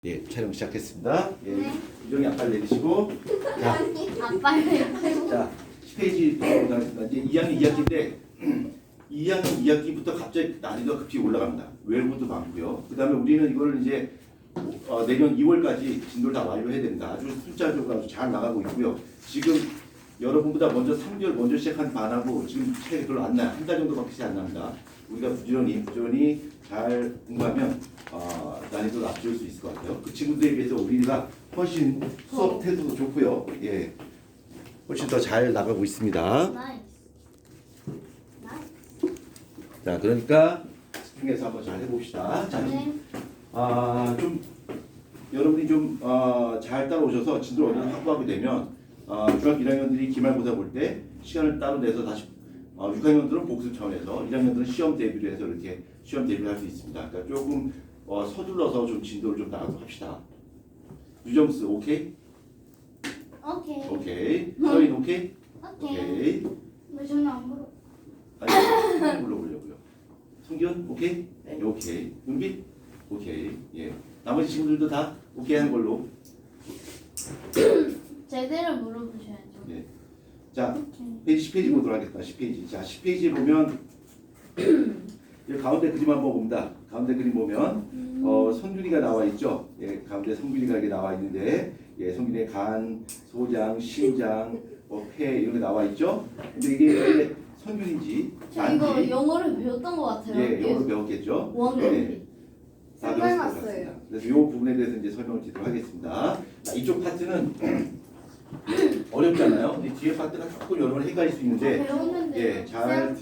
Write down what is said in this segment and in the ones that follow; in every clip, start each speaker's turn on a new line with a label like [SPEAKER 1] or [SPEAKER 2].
[SPEAKER 1] 예, 촬영 시작했습니다. 예,
[SPEAKER 2] 네.
[SPEAKER 1] 유정이 앞발 내리시고, 자,
[SPEAKER 2] 아빠를
[SPEAKER 1] 자, 10페이지 들어가겠습니다. 이제 2학년 2학기인데, 2학년 2학기부터 갑자기 난이도가 급히 올라갑니다. 외국어도 많고요. 그 다음에 우리는 이거를 이제 내년 2월까지 진도를 다 완료해야 됩니다. 아주 순차적으로 아주 잘 나가고 있고요. 지금 여러분보다 먼저 3개월 먼저 시작한 반하고 지금 차이가 별로 안 나요. 한 달 정도밖에 안 납니다. 우리가 부지런히 잘 공부하면 난이도를 앞지울 수 있을 것 같아요. 그 친구들에 비해서 우리가 훨씬 수업 태도도 좋고요. 예, 훨씬 더 잘 나가고 있습니다.
[SPEAKER 2] 나이스.
[SPEAKER 1] 자, 그러니까 집중해서 한번 잘 해봅시다. 자,
[SPEAKER 2] 네.
[SPEAKER 1] 좀 여러분이 좀 잘 따라오셔서 진도를 어느 정도 확보하게 되면 중학교 1학년들이 기말고사 볼 때 시간을 따로 내서 다시 6학년들은 복습 차원에서 1학년들은 시험 대비를 해서 이렇게 시험 대비를 할 수 있습니다. 그러니까 조금 서둘러서 좀 진도를 좀 나가도록 합시다. 유정스 오케이?
[SPEAKER 2] 오케이.
[SPEAKER 1] 오케이. 서인 오케이?
[SPEAKER 2] 오케이. 왜 저는 안 물어?
[SPEAKER 1] 아니, 불러보려고요. 성기현 오케이? 네. 오케이. 윤빈 오케이. 예. 나머지 친구들도 다 오케이 하는 걸로.
[SPEAKER 2] 제대로 물어보셔야죠.
[SPEAKER 1] 네. 자,
[SPEAKER 2] 오케이.
[SPEAKER 1] 페이지 10페이지 보도록 하겠습니다. 10페이지. 자, 10페이지에 보면 여기 가운데 그림 한번 봅니다. 가운데 그림 보면 성균이가 나와 있죠. 예, 가운데 성균이가 이렇게 나와 있는데 예, 성균이의 간, 소장, 심장, 폐 이런 게 나와 있죠. 근데 이게 성균인지
[SPEAKER 2] 저 이거
[SPEAKER 1] 난지
[SPEAKER 2] 영어를 배웠던 것 같아요.
[SPEAKER 1] 예, 영어로 배웠겠죠.
[SPEAKER 2] 원어를.
[SPEAKER 1] 네. 다 배웠을 것 같습니다. 그래서 이 부분에 대해서 이제 설명을 드리도록 하겠습니다. 자, 이쪽 파트는 어렵잖아요. 근데 뒤에 파트가 조금 여러분 헷갈릴 수 있는데
[SPEAKER 2] 배웠는데.
[SPEAKER 1] 예, 잘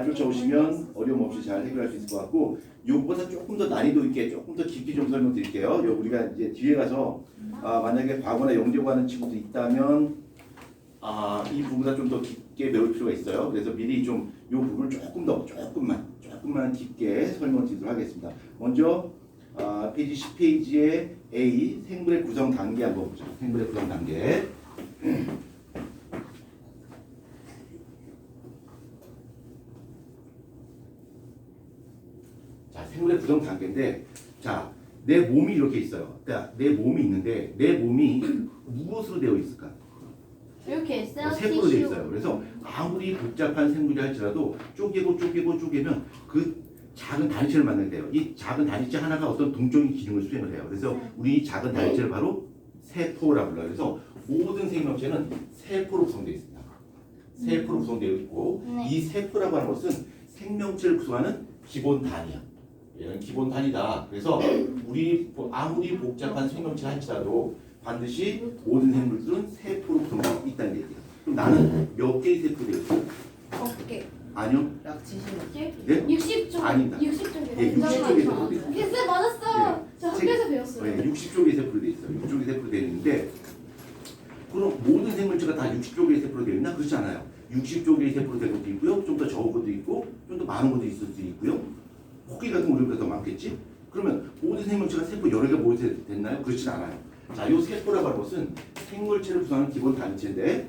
[SPEAKER 1] 쫓아오시면 어려움 없이 잘 해결할 수 있을 것 같고 요거보다 조금 더 난이도 있게 조금 더 깊게 좀 설명드릴게요. 요 우리가 이제 뒤에 가서 만약에 과거나 영재고 하는 친구도 있다면 이 부분보다 좀 더 깊게 배울 필요가 있어요. 그래서 미리 좀 요 부분을 조금만 깊게 설명드리도록 하겠습니다. 먼저 페이지 10페이지에 A 생물의 구성 단계 한번 보죠. 생물의 구성 단계. 자, 생물의 구성 단계인데, 자, 내 몸이 이렇게 있어요. 그러니까 내 몸이 있는데, 내 몸이 무엇으로 되어 있을까?
[SPEAKER 2] 이렇게
[SPEAKER 1] 세포로 되어 있어요. 그래서 아무리 복잡한 생물이 할지라도 쪼개면 그 작은 단위체를 만들게 돼요. 이 작은 단위체 하나가 어떤 동적인 기능을 수행을 해요. 그래서 우리 이 작은 단위체를 바로 세포라고 불러요. 그래서 모든 생명체는 세포로 구성되어 있습니다. 세포로 구성되어 있고
[SPEAKER 2] 네.
[SPEAKER 1] 이 세포라고 하는 것은 생명체를 구성하는 기본 단위야. 얘는 기본 단위다. 그래서 우리 아무리 복잡한 생명체 할지라도 반드시 모든 생물들은 세포로 구성되어 있다는 얘기예요. 그럼 나는 몇 개의 세포로 되어 있어요?
[SPEAKER 2] 어깨.
[SPEAKER 1] 아니요.
[SPEAKER 3] 약 70.
[SPEAKER 1] 네?
[SPEAKER 2] 60쪽.
[SPEAKER 1] 아닙니다.
[SPEAKER 2] 60쪽이요.
[SPEAKER 1] 예, 60쪽의 세포로 되어 있어요.
[SPEAKER 2] 글쎄 맞았어. 저 학교에서 배웠어요.
[SPEAKER 1] 네, 60쪽의 세포로 되어 있어요. 60쪽의 세포로 되어 있는데 그럼 모든 생물체가 다 60쪽의 세포로 되어 있나? 그렇지 않아요. 60쪽의 세포로 된 것도 있고요. 좀 더 적은 것도 있고 좀 더 많은 것도 있을 수 있고요. 코끼리 같은 우리보다 더 많겠지? 그러면 모든 생물체가 세포 여러 개가 모여서 됐나요? 그렇진 않아요. 자, 이 세포라고 하는 것은 생물체를 구성하는 기본 단체인데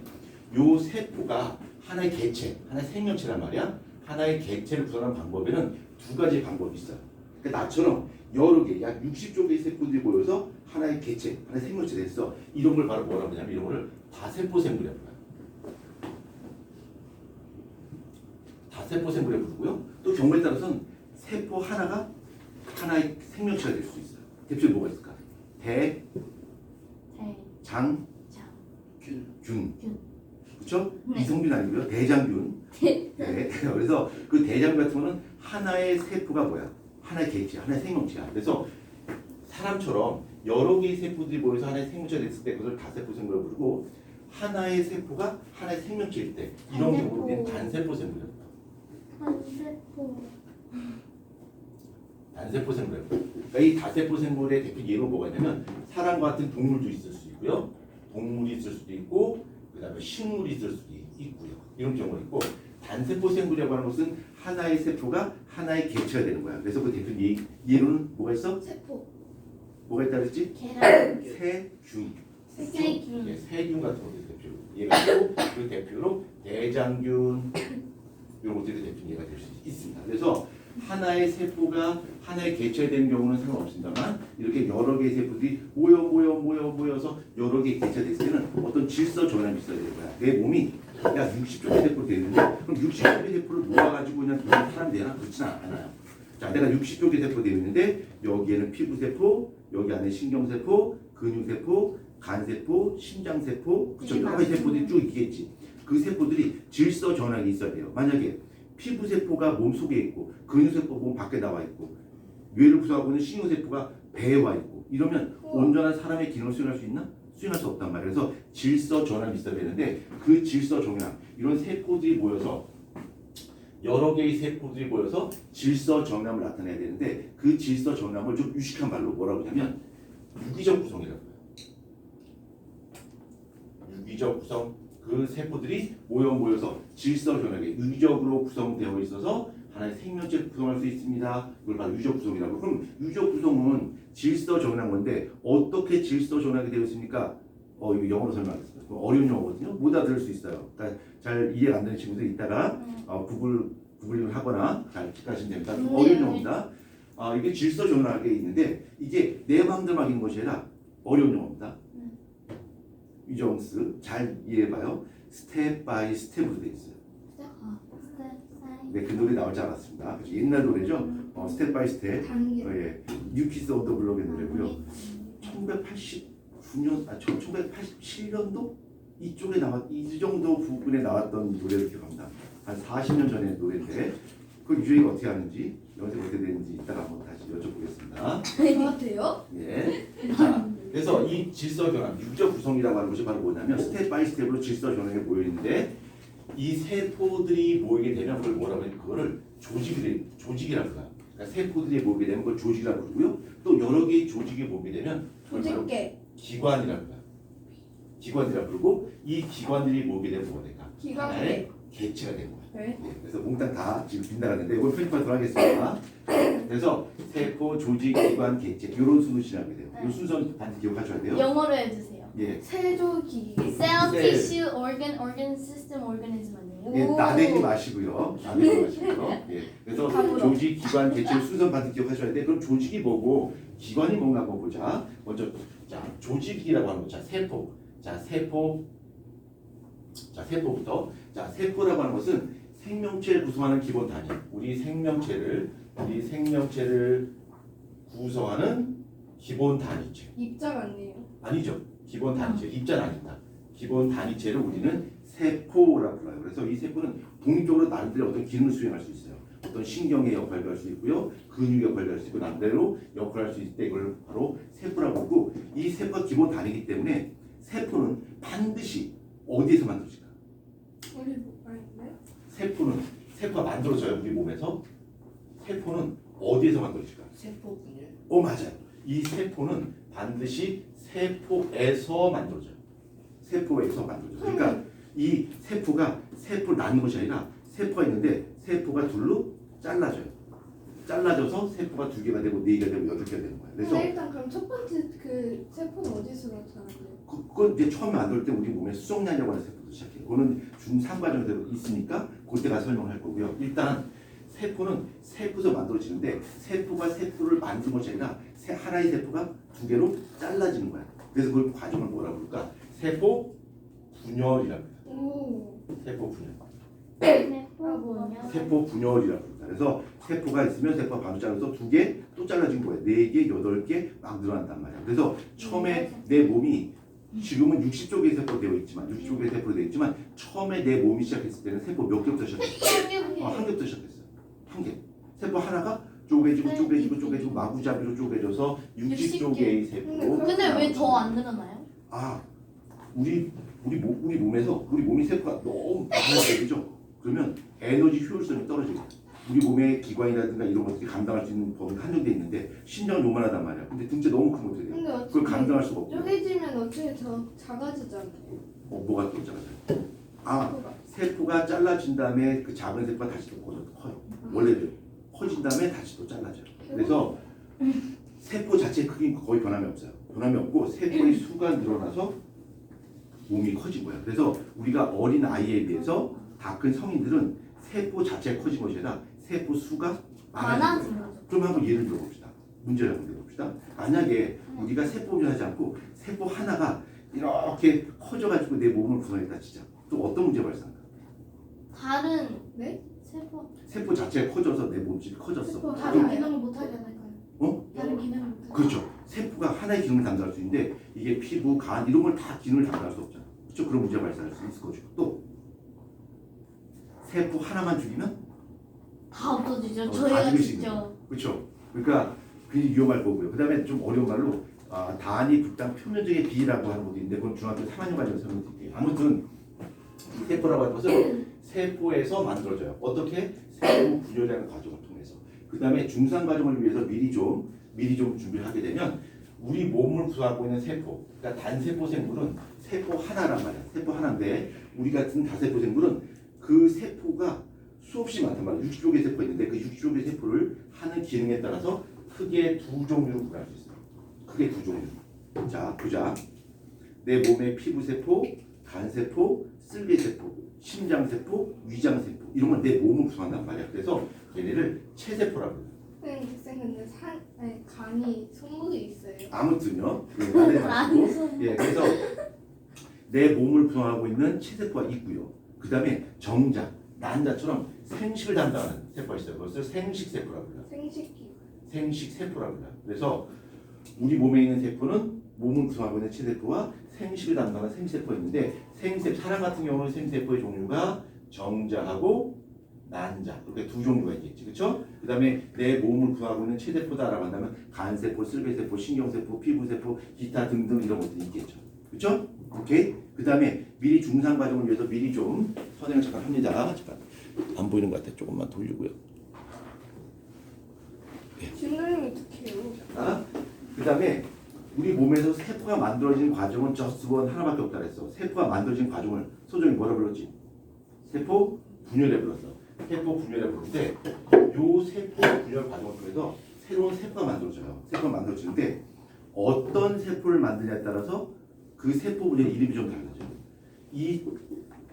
[SPEAKER 1] 이 세포가 하나의 개체, 하나의 생명체란 말이야. 하나의 개체를 구성하는 방법에는 두 가지 방법이 있어요. 그러니까 나처럼 여러 개, 약 60쪽의 세포들이 모여서 하나의 개체, 하나의 생명체가 됐어. 이런 걸 바로 뭐라고 하냐면 이런 걸 다세포 생물이라고 해요. 다세포 생물이라고 부르고요. 또 경우에 따라서는 세포 하나가 하나의 생명체가 될 수 있어요. 대표적으로 뭐가 있을까? 대, 장, 균. 그렇죠?
[SPEAKER 2] 네.
[SPEAKER 1] 이성균 아니고요. 대장균. 네. 그래서 그 대장균 같은 거는 하나의 세포가 뭐야? 하나의 개체, 하나의 생명체야. 그래서 사람처럼 여러 개의 세포들이 모여서 하나의 생명체가 됐을 때 그것을 다세포 생물이라고 부르고 하나의 세포가 하나의 생명체일 때 이런
[SPEAKER 2] 단세포.
[SPEAKER 1] 경우를 우리는 단세포 생물이라고 해요. 단세포 생물. 그러니까 이 다세포 생물의 대표 예로 뭐가 있냐면 사람과 같은 동물도 있을 수 있고요. 동물이 있을 수도 있고 그다음에 식물이 있을 수도 있고요. 이런 경우가 있고 단세포 생물이라고 하는 것은 하나의 세포가 하나의 개체가 되는 거야. 그래서 그 대표 예로는 뭐가 있어?
[SPEAKER 2] 세포.
[SPEAKER 1] 뭐가 있다 그랬지?
[SPEAKER 2] 계란.
[SPEAKER 1] 세균.
[SPEAKER 2] 세균.
[SPEAKER 1] 예, 세균 같은 것들이 대표로 얘가 있고 그 대표로 대장균 이런 것들이 대표 예가 될 수 있습니다. 그래서 하나의 세포가 하나의 개체된 경우는 상관없습니다만 이렇게 여러 개의 세포들이 모여서 여러 개의 개체됐을 때는 어떤 질서 전환이 있어야 되는 거야. 내 몸이 야 60쪽의 세포로 되어 있는데 그럼 60쪽의 세포를 모아가지고 그냥 그런 사람이 되나? 그렇지는 않아요. 자, 내가 60쪽의 세포로 되어 있는데 여기에는 피부세포, 여기 안에 신경세포, 근육세포, 간세포, 심장세포, 그쵸? 여러 가지 세포들이 쭉 있겠지. 그 세포들이 질서 전환이 있어야 돼요. 만약에 피부세포가 몸 속에 있고 근육세포 몸 밖에 나와 있고 뇌를 구성하고 있는 신경세포가 배에 와 있고 이러면 온전한 사람의 기능을 수행할 수 있나? 수행할 수 없단 말이에요. 그래서 질서 전환이 있어야 되는데 그 질서 전환 이런 세포들이 모여서 여러 개의 세포들이 모여서 질서 전환을 나타내야 되는데 그 질서 전환을 좀 유식한 말로 뭐라고 하냐면 유기적 구성이라고 해요. 유기적 구성 그 세포들이 모여서 질서 전환이 유기적으로 구성되어 있어서 하나의 생명체를 구성할 수 있습니다. 이걸 바로 유기적 구성이라고. 그럼 유기적 구성은 질서 전환한 건데 어떻게 질서 전환이 되어 있습니까? 이거 영어로 설명하겠습니다. 어려운 영어거든요. 못 알아들을 수 있어요. 그러니까 잘 이해 안 되는 친구들 이따가 구글링을 하거나 잘 체크하시면 됩니다. 어려운 영어입니다. 이게 질서 전환하게 있는데 이게 내 마음대로 하는 것이 아니라 어려운 영어입니다. 유정스 잘 이해해봐요. 스텝 바이 스텝으로 되어 있어요. 네, 그 노래 나올 줄 알았습니다. 그렇죠? 옛날 노래죠. 스텝 바이 스텝. 예, 뉴키스 오브 더 블록의 노래고요. 1989년, 1987년도 이쪽에 이 정도 부분에 나왔던 노래를 기억합니다. 한 40년 전의 노래인데 그 유행이 어떻게 하는지 연습 어떻게 되는지 이따가 한번 다시 여쭤보겠습니다.
[SPEAKER 2] 저한테요?
[SPEAKER 1] 예. 자, 그래서 이 질서 전환, 유기적 구성이라고 하는 것이 바로 뭐냐면 스텝 바이 스텝으로 질서 전환이 모여 있는데 이 세포들이 모이게 되면 그걸 뭐라고 해요? 그거를 조직이라고 해요. 그러니까 세포들이 모이게 되면 그걸 조직이라고 그러고요. 또 여러 개의 조직이 모이게 되면 그걸 바로 기관이라고 해요. 기관이라고 그러고 이 기관들이 모이게 되면 뭐가 될까? 하나의 개체가 되는 거예요.
[SPEAKER 2] 네.
[SPEAKER 1] 네, 그래서 몽땅 다 지금 빗나갔는데 이걸 편집하도록 하겠습니다. 그래서 세포, 조직, 기관, 개체 이런 순으로 진행하게 돼요. 이 순서는 반드시 기억하셔야 돼요.
[SPEAKER 2] 영어로 해주세요.
[SPEAKER 1] 예.
[SPEAKER 2] 세조기.
[SPEAKER 3] Cell,
[SPEAKER 1] 네.
[SPEAKER 3] tissue, organ, system, organism 아니에요?
[SPEAKER 1] 예, 나대지 마시고요. 나대지 마시고요. 예. 그래서 조직, 기관, 개체 순서 반드시 기억하셔야 돼. 그럼 조직이 뭐고 기관이 뭔가 한번 보자. 먼저 자 조직이라고 하는 거. 자 세포. 자 세포부터. 자 세포라고 하는 것은 생명체를 구성하는 기본 단위. 우리 생명체를 구성하는 기본 단위체.
[SPEAKER 2] 입장 아니에요?
[SPEAKER 1] 아니죠. 기본 단위체. 입자는 아닙니다. 기본 단위체를 우리는 세포라고 불러요. 그래서 이 세포는 독립적으로 나름대로 어떤 기능을 수행할 수 있어요. 어떤 신경의 역할도 할 수 있고요. 근육 역할도 할 수 있고 나름대로 역할을 할 수 있을 때 이걸 바로 세포라고 하고 이 세포가 기본 단위이기 때문에 세포는 반드시 어디에서 만들어질까?
[SPEAKER 2] 우리 아닌데?
[SPEAKER 1] 세포가 만들어져요. 우리 몸에서. 세포는 어디에서 만들어질까?
[SPEAKER 2] 세포군요.
[SPEAKER 1] 맞아요. 이 세포는 반드시 세포에서 만들어져요. 세포에서 만들어져요. 그러니까 이 세포를 낳는 것이 아니라 세포가 있는데 세포가 둘로 잘라져요. 잘라져서 세포가 2개가 되고 4개가 되고 8개가 되는 거예요. 그래서
[SPEAKER 2] 일단 그럼 첫 번째 그 세포는 어디서 나타나요?
[SPEAKER 1] 그건 이제 처음에 만들 때 우리 몸에 수정란이라고 하는 세포도 시작해요. 그거는 중3 과정에서 있으니까 그때가 설명할 거고요. 일단 세포는 세포에서 만들어지는데 세포가 세포를 만드는 것이 아니라 하나의 세포가 2개로 잘라지는 거야. 그래서 그 과정을 뭐라고 부를까? 세포 분열이라고 해요.
[SPEAKER 2] 오.
[SPEAKER 1] 세포 분열.
[SPEAKER 3] 뭐냐?
[SPEAKER 1] 세포 분열이라고 합니다. 그래서 세포가 있으면 세포가 반으로 잘라서 2개 또 잘라진 거예요. 4개, 8개 막 늘어난단 말이야. 그래서 처음에 내 몸이 지금은 60쪽의 세포로 되어 있지만 60쪽의 세포로 되어 있지만 처음에 내 몸이 시작했을 때는 세포 몇 개부터 시작했어요? 한 개부터 시작했어요. 한 개. 세포 하나가 쪼개지고 마구잡이로 쪼개져서 60쪽의 세포로.
[SPEAKER 3] 근데 왜 더 안 늘어나요?
[SPEAKER 1] 우리 몸이 세포가 너무 많아요, 그죠? 그러면 에너지 효율성이 떨어져요. 우리 몸의 기관이라든가 이런 것들이 감당할 수 있는 범위가 한정돼 있는데 신장은 요만하단 말이야. 근데 등째 너무 큰 것들이 돼요.
[SPEAKER 2] 근데
[SPEAKER 1] 그걸
[SPEAKER 2] 어떻게
[SPEAKER 1] 감당할 수가 없고.
[SPEAKER 2] 쪼개지면 어떻게 더 작아지잖아요.
[SPEAKER 1] 뭐가 또 작아져요? 세포가 잘라진 다음에 그 작은 세포가 다시 또 커요. 원래대로 커진 다음에 다시 또 잘라져요. 그래서 세포 자체의 크기는 거의 변함이 없어요. 변함이 없고 세포의 수가 늘어나서 몸이 커진 거야. 그래서 우리가 어린 아이에 비해서 다 큰 성인들은 세포 자체가 커진 것이 아니라 세포 수가
[SPEAKER 3] 많아진 거죠.
[SPEAKER 1] 그럼 한번 예를 들어봅시다. 문제를 한번 내봅시다. 만약에 우리가 세포 분열하지 않고 세포 하나가 이렇게 커져가지고 내 몸을 구성했다 치자. 또 어떤 문제 발생할까?
[SPEAKER 3] 다른
[SPEAKER 2] 네?
[SPEAKER 3] 세포
[SPEAKER 1] 자체가 커져서 내 몸집이 커졌어.
[SPEAKER 2] 세포
[SPEAKER 3] 다른
[SPEAKER 2] 하나요?
[SPEAKER 3] 기능을 못 하지 않을까요?
[SPEAKER 1] 어?
[SPEAKER 3] 다른 기능을 못 하지.
[SPEAKER 1] 그렇죠. 세포가 하나의 기능을 담당할 수 있는데 이게 피부, 간 이런 걸 다 기능을 담당할 수 없잖아. 그렇죠? 그런 문제가 발생할 수 있을 거죠. 또 세포 하나만 죽이면
[SPEAKER 3] 다 없어지죠.
[SPEAKER 1] 다
[SPEAKER 3] 저희가
[SPEAKER 1] 죽일 수 있는
[SPEAKER 3] 직접.
[SPEAKER 1] 그렇죠. 그러니까 굉장히 위험할 거고요. 그다음에 좀 어려운 말로 단위 극단 표면적의 비라고 하는 것도 있는데 그건 중학교 3학년 과정에서 설명드릴게요. 아무튼 이 세포라고 하는 것은 세포에서 만들어져요. 어떻게? 세포 분열이라는 과정을 통해서. 그다음에 중상 과정을 위해서 미리 좀 준비를 하게 되면 우리 몸을 구성하고 있는 세포, 그러니까 단세포 생물은 세포 하나란 말이야. 세포 하나인데 우리 같은 다세포 생물은 그 세포가 수없이 많단 말이야. 60조 개의 세포가 있는데 그 60조 개의 세포를 하는 기능에 따라서 크게 두 종류로 구분할 수 있어요. 크게 두 종류. 자, 보자. 내 몸의 피부세포, 간세포, 쓸개세포, 심장세포, 위장세포 이런 건 내 몸을 구성한단 말이야. 그래서 얘네를 체세포라고 해요.
[SPEAKER 2] 쌤 근데 간이 손목에 있어요.
[SPEAKER 1] 아무튼요. 예, 그래서 내 몸을 구성하고 있는 체세포가 있고요. 그 다음에 정자, 난자처럼 생식을 담당하는 세포가 있어요. 그것을 생식세포라고 해요. 생식세포라고 해요. 그래서 우리 몸에 있는 세포는 몸을 구성하고 있는 체세포와 생식을 담당하는 생세포가 있는데 사람 같은 경우는 생세포의 종류가 정자하고 난자 이렇게 두 종류가 있겠지, 그렇죠? 그다음에 내 몸을 구성하고 있는 체세포다라고 한다면 간세포, 쓸개세포, 신경세포, 피부세포, 기타 등등 이런 것들이 있겠죠, 그렇죠? 오케이. 그다음에 미리 중상 과정을 위해서 미리 좀 선행을 잠깐 합니다. 잠깐 안 보이는 것 같아. 조금만 돌리고요.
[SPEAKER 2] 진도님 어떻게 해요?
[SPEAKER 1] 자, 그다음에 우리 몸에서 세포가 만들어진 과정은 just one 하나밖에 없다 그랬어. 세포가 만들어진 과정을 소정이 뭐라 불렀지? 세포 분열에 불렀어. 세포 분열에 부르는데 요 세포 분열 과정을 통해서 새로운 세포가 만들어져요. 세포가 만들어지는데 어떤 세포를 만드냐에 따라서 그 세포 분열의 이름이 좀 달라져요. 이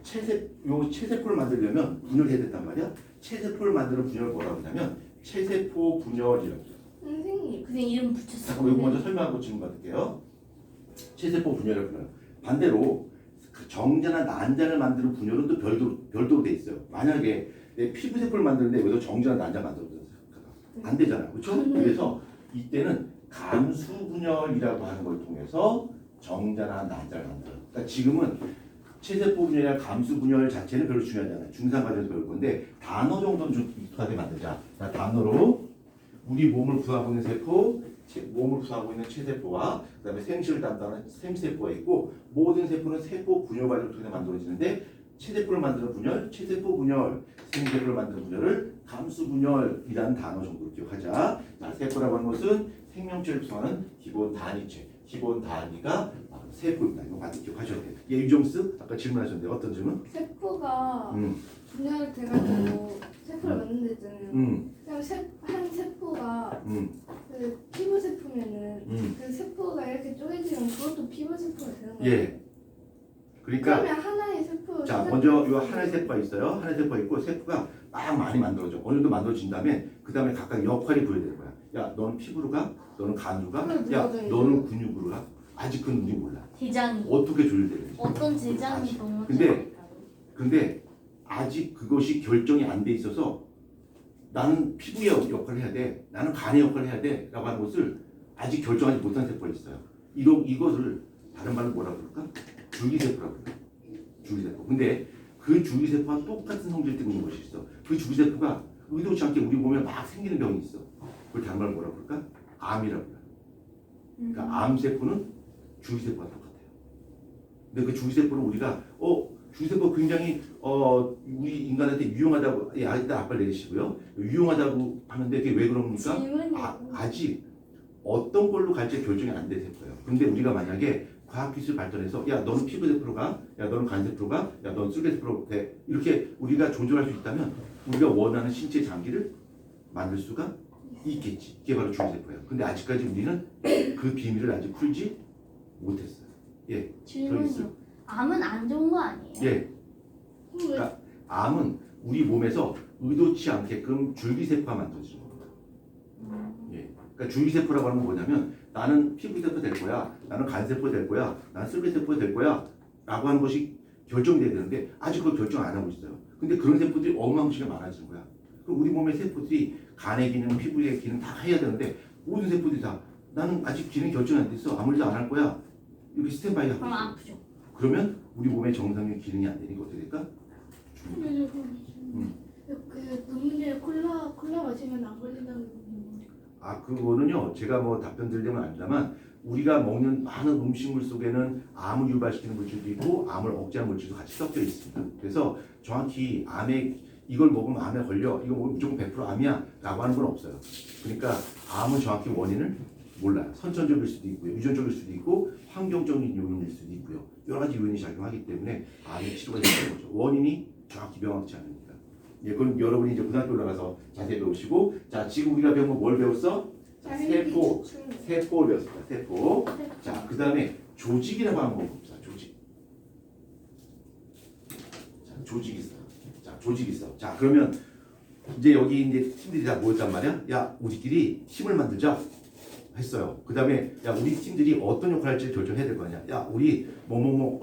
[SPEAKER 1] 체세포를 만들려면 분열해야 된단 말이야. 체세포를 만드는 분열을 뭐라고 하냐면 체세포 분열이라고 해요.
[SPEAKER 2] 선생님.
[SPEAKER 3] 그냥 이름 붙였어요.
[SPEAKER 1] 잠깐만 이거 먼저 설명하고 질문 받을게요. 체세포 분열을 불러요. 반대로 그 정자나 난자를 만드는 분열은 또 별도로 돼 있어요. 만약에 내 피부세포를 만드는데 여기서 정자나 난자 만들어서 안 되잖아, 그렇죠? 그래서 이때는 감수분열이라고 하는 걸 통해서 정자나 난자를 만들어요. 그러니까 지금은 체세포 분열이나 감수분열 자체는 별로 중요하지 않아요. 중상 과정에서 배울 건데 단어 정도는 좀 익숙하게 만들자. 자, 단어로 우리 몸을 구성하고 있는 세포, 몸을 구성하고 있는 체세포와 그다음에 생식을 담당하는 생세포가 있고 모든 세포는 세포 분열 과정을 통해 만들어지는데 체세포를 만드는 분열, 체세포 분열, 생세포를 만드는 분열을 감수분열이라는 단어 정도로 기억하자. 자, 세포라고 하는 것은 생명체를 구성하는 기본 단위체, 기본 단위가 세포입니다. 이거 많이 기억하셔야 돼요. 예, 유정스 아까 질문하셨는데 어떤 질문?
[SPEAKER 2] 세포가 분열돼가지고 세포를 만든댔잖아요. 그럼 한 세포가 그 피부 세포면은 그 세포가 이렇게 쪼개지면 그것도 피부 세포가 되는 거예요.
[SPEAKER 1] 예. 그러니까
[SPEAKER 2] 그러면 하나의 세포.
[SPEAKER 1] 자, 먼저 이 하나의 세포가 있어요. 하나의 세포가 있고 세포가 막 많이 만들어져. 어느 정도 만들어진 다음에 그 다음에 각각 역할이 보여야 되는 거야. 야, 너는 피부로 가? 너는 간으로 가? 야, 너는 근육으로 가? 아직 그건 우리 몰라.
[SPEAKER 3] 대장이
[SPEAKER 1] 어떻게 조율되는지.
[SPEAKER 3] 어떤 대장이
[SPEAKER 1] 아직.
[SPEAKER 3] 너무
[SPEAKER 1] 근데 아직 그것이 결정이 안 돼 있어서 나는 피부의 역할을 해야 돼. 나는 간의 역할을 해야 돼. 라고 하는 것을 아직 결정하지 못한 세포가 있어요. 이것을 다른 말로 뭐라고 그럴까? 줄기세포라고 해요. 줄기세포. 근데 그 줄기세포와 똑같은 성질을 띠고 있는 것이 있어. 그 줄기세포가 의도치 않게 우리 몸에 막 생기는 병이 있어. 그걸 다른 말로 뭐라고 그럴까? 암이라고 해요. 그러니까 암세포는 줄기세포와 똑같아요. 근데 그 줄기세포는 우리가 줄기세포 굉장히 우리 인간한테 유용하다고 일단 아빠를 내리시고요. 유용하다고 하는데 그게 왜 그럽니까? 아직 어떤 걸로 갈지 결정이 안 된 세포예요. 근데 우리가 만약에 과학기술 발전해서 야 너는 피부세포로 가, 야 너는 간세포로 가, 야 너는 쓸개세포로 돼 이렇게 우리가 조절할 수 있다면 우리가 원하는 신체 장기를 만들 수가 있겠지. 그게 바로 줄기세포예요. 근데 아직까지 우리는 그 비밀을 아직 풀지 못했어요. 예.
[SPEAKER 3] 질문이요. 암은 안 좋은 거 아니에요?
[SPEAKER 1] 예. 그러니까 암은 우리 몸에서 의도치 않게끔 줄기세포가 만들어지는 거예요. 예. 그러니까 줄기세포라고 하는 건 뭐냐면 나는 피부세포 될 거야, 나는 간세포 될 거야, 나는 쓸개세포 될 거야 라고 하는 것이 결정돼야 되는데 아직 그걸 결정 안 하고 있어요. 근데 그런 세포들이 어마무시하게 많아지는 거야. 그럼 우리 몸의 세포들이 간의 기능, 피부의 기능 다 해야 되는데 모든 세포들이 다 나는 아직 기능 결정이 안 됐어, 아무 일도 안 할 거야 이렇게 스탠바이 하고
[SPEAKER 3] 그럼
[SPEAKER 1] 있어.
[SPEAKER 3] 아프죠.
[SPEAKER 1] 그러면 우리 몸의 정상적인 기능이 안 되니까 어떻게 될까?
[SPEAKER 2] 그 논문에 콜라 마시면 안 걸린다는 거.
[SPEAKER 1] 아, 그거는요, 제가 뭐 답변 드리려면 아니다만, 우리가 먹는 많은 음식물 속에는 암을 유발시키는 물질도 있고, 암을 억제하는 물질도 같이 섞여 있습니다. 그래서 정확히 이걸 먹으면 암에 걸려, 이거 먹으면 무조건 100% 암이야, 라고 하는 건 없어요. 그러니까 암은 정확히 원인을 몰라요. 선천적일 수도 있고요, 유전적일 수도 있고, 환경적인 요인일 수도 있고요. 여러 가지 요인이 작용하기 때문에 암의 치료가 되는 거죠. 원인이 정확히 명확치 않습니다. 예, 그건 여러분이 이제 고등학교 올라가서 자세히 배우시고, 자, 지금 우리가 배운 거 뭘 배웠어? 자, 세포를 배웠습니다. 세포. 자, 그 다음에 조직이라고 하는 거 봅시다. 조직. 자, 조직 있어. 자, 조직 있어. 자, 그러면 이제 여기 이제 팀들이 다 모였단 말이야. 야, 우리끼리 팀을 만들자. 했어요. 그 다음에 야, 우리 팀들이 어떤 역할을 할지 결정해야 될 거 아니야. 야, 우리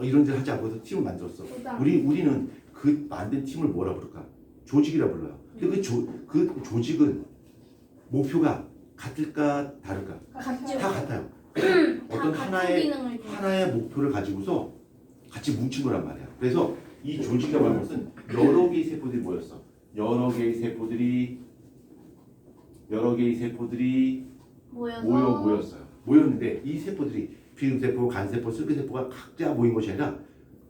[SPEAKER 1] 이런 데 하자 하고서 팀을 만들었어. 우리는 그 만든 팀을 뭐라 부를까? 조직이라 불러요. 근데 그 조직은 목표가 같을까 다를까?
[SPEAKER 3] 같죠.
[SPEAKER 1] 다 같아요. 어떤
[SPEAKER 3] 다
[SPEAKER 1] 하나의
[SPEAKER 3] 같은 기능을 좀.
[SPEAKER 1] 목표를 가지고서 같이 뭉친 거란 말이야. 그래서 이 조직이라고 하는 것은 여러 개의 세포들이 모였어. 여러 개의 세포들이 모였어요. 모였는데 이 세포들이 피부세포, 간세포, 쓸개세포가 각자 모인 것이 아니라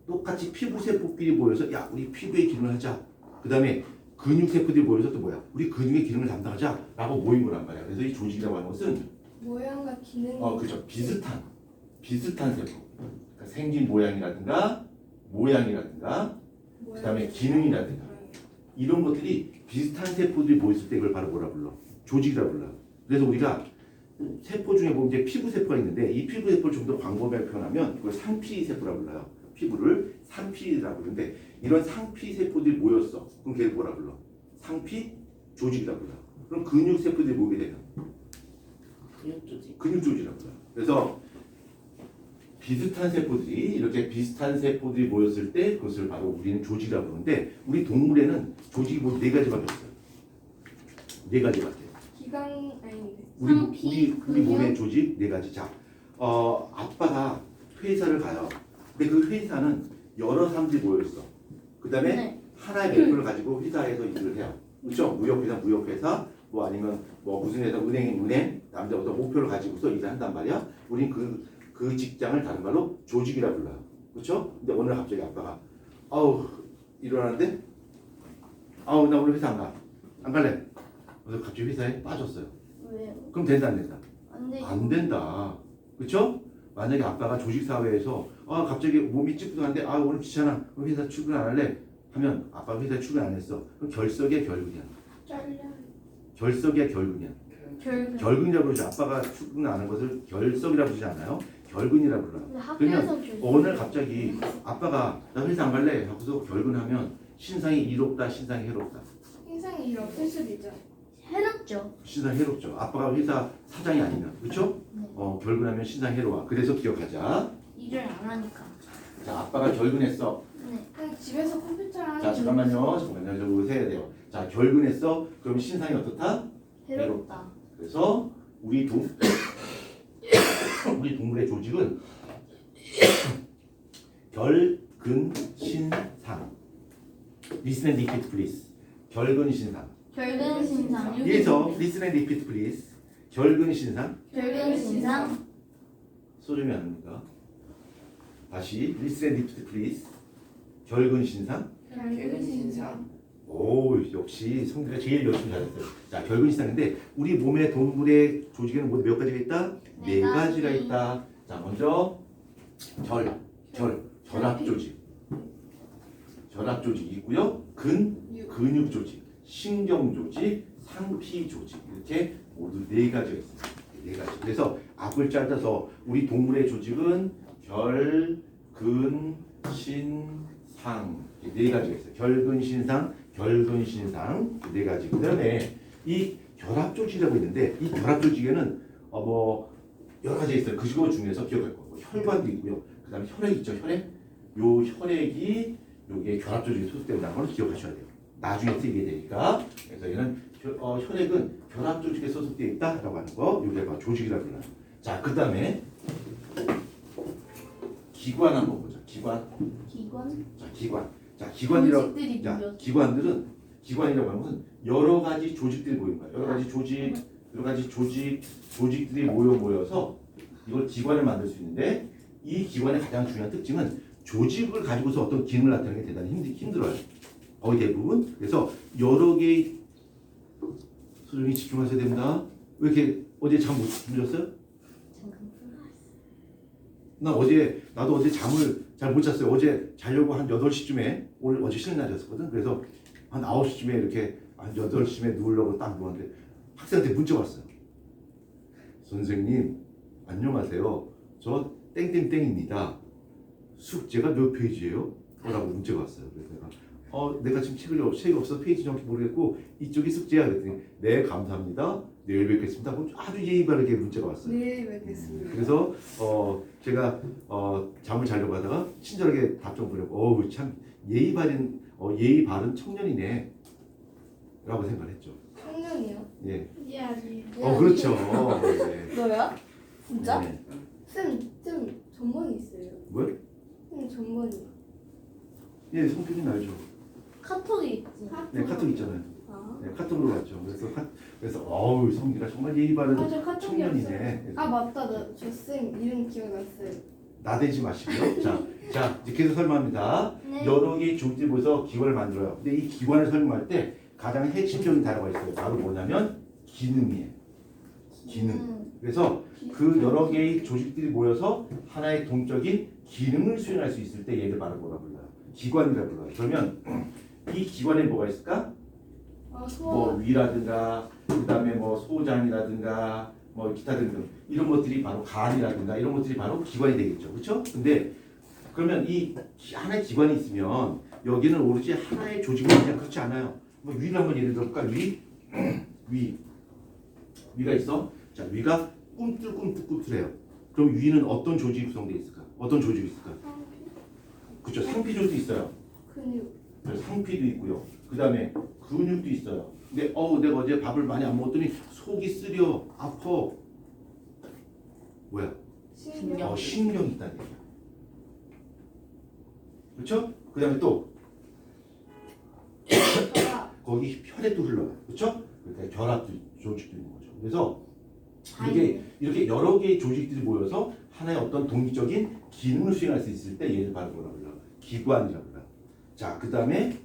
[SPEAKER 1] 똑같이 피부세포끼리 모여서 야, 우리 피부의 기능을 하자. 그 다음에 근육세포들이 모여서 또 뭐야? 우리 근육의 기능을 담당하자 라고 모인 거란 말이야. 그래서 이 조직이라고 하는 것은
[SPEAKER 2] 모양과 기능.
[SPEAKER 1] 그렇죠. 비슷한 세포. 그러니까 생긴 모양이라든가 그 다음에 기능이라든가 이런 것들이 비슷한 세포들이 모였을 때 이걸 바로 뭐라 불러? 조직이라 불러요. 그래서 우리가 세포 중에 보면 이제 피부세포가 있는데 이 피부세포를 좀 더 광범위하게 표현하면 이걸 상피세포라 불러요. 피부를 상피라고 그러는데 이런 상피세포들이 모였어. 그럼 걔를 뭐라 불러? 상피 조직이라 불러. 그럼 근육세포들이 모이게 되면 근육조직이라 불러. 그래서 비슷한 세포들이 모였을 때 그것을 바로 우리는 조직이라 부르는데 우리 동물에는 조직이 뭐 4가지밖에 없어요. 4가지밖에.
[SPEAKER 2] 기관 아닌데.
[SPEAKER 1] 우리 몸의 조직 4가지. 자, 아빠가 회사를 가요. 근데 그 회사는 여러 사람들이 모여있어. 그 다음에
[SPEAKER 3] 네.
[SPEAKER 1] 하나의 목표를 가지고 회사에서 일을 해요. 그렇죠? 무역회사, 뭐 아니면 뭐 무슨 회사, 은행, 남자 어떤 목표를 가지고서 일을 한단 말이야. 우린 그 직장을 다른 말로 조직이라 불러요. 그렇죠? 근데 오늘 갑자기 아빠가 일어나는데 나 오늘 회사 안 갈래. 그래서 갑자기 회사에 빠졌어요.
[SPEAKER 3] 왜요?
[SPEAKER 1] 그럼 된다 안 된다?
[SPEAKER 3] 안 되죠.
[SPEAKER 1] 안 된다. 그렇죠? 만약에 아빠가 조직사회에서 갑자기 몸이 찌뿌둥한데 오늘 귀찮아. 그럼 회사 출근 안 할래? 하면 아빠가 회사에 출근 안 했어. 그럼 결석이야 결근이야?
[SPEAKER 2] 잘려.
[SPEAKER 1] 결석이야 결근이야? 결근이라고 그러죠. 아빠가 출근 안 한 것을 결석이라고 그러지 않아요? 결근이라고 불러요.
[SPEAKER 3] 근데 학교에서
[SPEAKER 1] 그러면 오늘 갑자기 아빠가 나 회사 안 갈래 하고서 결근하면 신상이 이롭다 신상이 해롭다?
[SPEAKER 2] 인상이 일 없을 수도 있죠.
[SPEAKER 3] 해롭죠.
[SPEAKER 1] 신상이 해롭죠. 아빠가 회사 사장이 아니면 그렇죠?
[SPEAKER 3] 네.
[SPEAKER 1] 결근하면 신상이 해로워. 그래서 기억하자.
[SPEAKER 3] 일을 안 하니까.
[SPEAKER 1] 자, 아빠가 결근했어.
[SPEAKER 3] 네.
[SPEAKER 2] 그냥 집에서 컴퓨터를 하는.
[SPEAKER 1] 자, 잠깐만요. 저거 세야 돼요. 자, 결근했어. 그럼 신상이 어떻다?
[SPEAKER 3] 해롭다.
[SPEAKER 1] 그래서 우리 동물의 조직은 결근신상. Listen and repeat please. 결근신상.
[SPEAKER 3] 결근신상.
[SPEAKER 1] 여기서 listen and repeat please. 결근신상.
[SPEAKER 3] 결근신상.
[SPEAKER 1] 소름이 안 납니까? 다시 listen and repeat please. 결근신상.
[SPEAKER 2] 결근신상.
[SPEAKER 1] 오, 역시 성대가 제일 열심히 잘했어요. 자, 결근신상인데 우리 몸의 동물의 조직에는 모두 몇 가지가 있다? 4가지가 있다. 자, 먼저 결합조직. 결합조직이 있고요. 근육조직, 신경조직, 상피조직 이렇게 모두 4가지가 있습니다. 4가지. 그래서 앞을 짜서 우리 동물의 조직은 결, 근, 신, 상 4가지가 있어요. 결근신상 4가지. 그 다음에 이 결합 조직이라고 있는데 이 결합 조직에는 뭐 여러 가지 있어요. 그 중에서 기억할 거고 혈관도 있고요. 그다음에 혈액 있죠. 혈액. 요 혈액이 요게 결합 조직에 소속된다는 걸 기억하셔야 돼요. 나중에 쓰이게 되니까. 그래서 얘는 혈액은 결합 조직에 소속되어 있다라고 하는 거. 요게 바로 조직이라고 불러요. 자, 그다음에 기관 한번 보자. 기관.
[SPEAKER 3] 기관?
[SPEAKER 1] 자, 기관. 자, 기관이라고.
[SPEAKER 3] 조직들이
[SPEAKER 1] 자,
[SPEAKER 3] 모여서.
[SPEAKER 1] 기관이라고 하는 것은 여러 가지 조직들이 모인 거야. 여러 가지 조직들이 모여서 이걸 기관을 만들 수 있는데 이 기관의 가장 중요한 특징은 조직을 가지고서 어떤 기능을 나타내는 게 대단히 힘들어요. 거의 대부분. 그래서 여러 개의 소중히 집중하셔야 됩니다. 왜 이렇게 어제 잠 못 주무셨어요? 나도 어제 잠을 잘 못 잤어요. 어제 자려고 한 8시쯤에 어제 쉬는 날이었거든. 그래서 한 9시쯤에 이렇게 한 8시쯤에 누우려고 딱 누웠는데 학생한테 문자가 왔어요. 선생님 안녕하세요. 저 땡땡땡입니다. 숙제가 몇 페이지예요? 라고 문자가 왔어요. 그래서 내가 지금 책이 없어서 페이지 정확히 모르겠고 이쪽이 숙제야. 그랬더니 네 감사합니다. 내일 뵙겠습니다. 하고 아주 예의 바르게 문자가 왔어요.
[SPEAKER 2] 내일 뵙겠습니다.
[SPEAKER 1] 그래서 제가 잠을 자려고 하다가 친절하게 답장 보내고 어우 참 예의 바른 청년이네 라고 생각을 했죠.
[SPEAKER 2] 청년이요?
[SPEAKER 1] 예.
[SPEAKER 3] 예, 아니.
[SPEAKER 1] 그렇죠. 네.
[SPEAKER 2] 너야? 진짜?
[SPEAKER 1] 네.
[SPEAKER 2] 쌤 전번이 있어요.
[SPEAKER 1] 뭐요?
[SPEAKER 2] 쌤 전번이.
[SPEAKER 1] 예, 성격이 알죠.
[SPEAKER 3] 카톡이 있지.
[SPEAKER 1] 네, 카톡 있잖아요.
[SPEAKER 2] 아.
[SPEAKER 1] 네, 카톡으로 왔죠. 그래서 어우 성기가 정말 예의 바른
[SPEAKER 2] 맞아, 카톡이
[SPEAKER 1] 청년이네.
[SPEAKER 2] 없어요. 아 맞다, 저 쌤 이름 기억났어요.
[SPEAKER 1] 나대지 마시고요. 자, 이제 계속 설명합니다.
[SPEAKER 3] 네.
[SPEAKER 1] 여러 개의 조직을 모여서 기관을 만들어요. 근데 이 기관을 설명할 때 가장 핵심적인 단어가 있어요. 바로 뭐냐면 기능이에요. 기능. 그래서 그 여러 개의 조직들이 모여서 하나의 동적인 기능을 수행할 수 있을 때 얘를 바로 뭐라 불러요? 기관이라 불러요. 그러면 이 기관에 뭐가 있을까?
[SPEAKER 2] 아 소아.
[SPEAKER 1] 뭐 위라든가 그다음에 뭐 소장이라든가 뭐 기타 등등 이런 것들이 바로 간이라든가 이런 것들이 바로 기관이 되겠죠. 그렇죠? 근데 그러면 이 하나의 기관이 있으면 여기는 오로지 하나의 조직이 그냥 그렇지 않아요. 뭐 위를 한번 예를 들어볼까? 위가 있어. 자, 위가 꿈틀꿈틀해요. 그럼 위는 어떤 조직이 구성되어 있을까? 어떤 조직이 있을까? 그렇죠. 상피조직도 있어요.
[SPEAKER 2] 근육.
[SPEAKER 1] 상피도 있고요. 그다음에 근육도 있어요. 근데 내가 어제 밥을 많이 안 먹었더니 속이 쓰려 아파. 뭐야?
[SPEAKER 2] 신경.
[SPEAKER 1] 신경이 있다는 얘기야. 그렇죠? 그다음에 또
[SPEAKER 2] 혈압.
[SPEAKER 1] 거기 혈액도 흘러요. 그렇죠? 그러니까 결합 조직도 있는 거죠. 그래서 이렇게 여러 개의 조직들이 모여서 하나의 어떤 독립적인 기능을 수행할 수 있을 때 얘를 바로 뭐라 불러? 기관이라고 불러. 자, 그다음에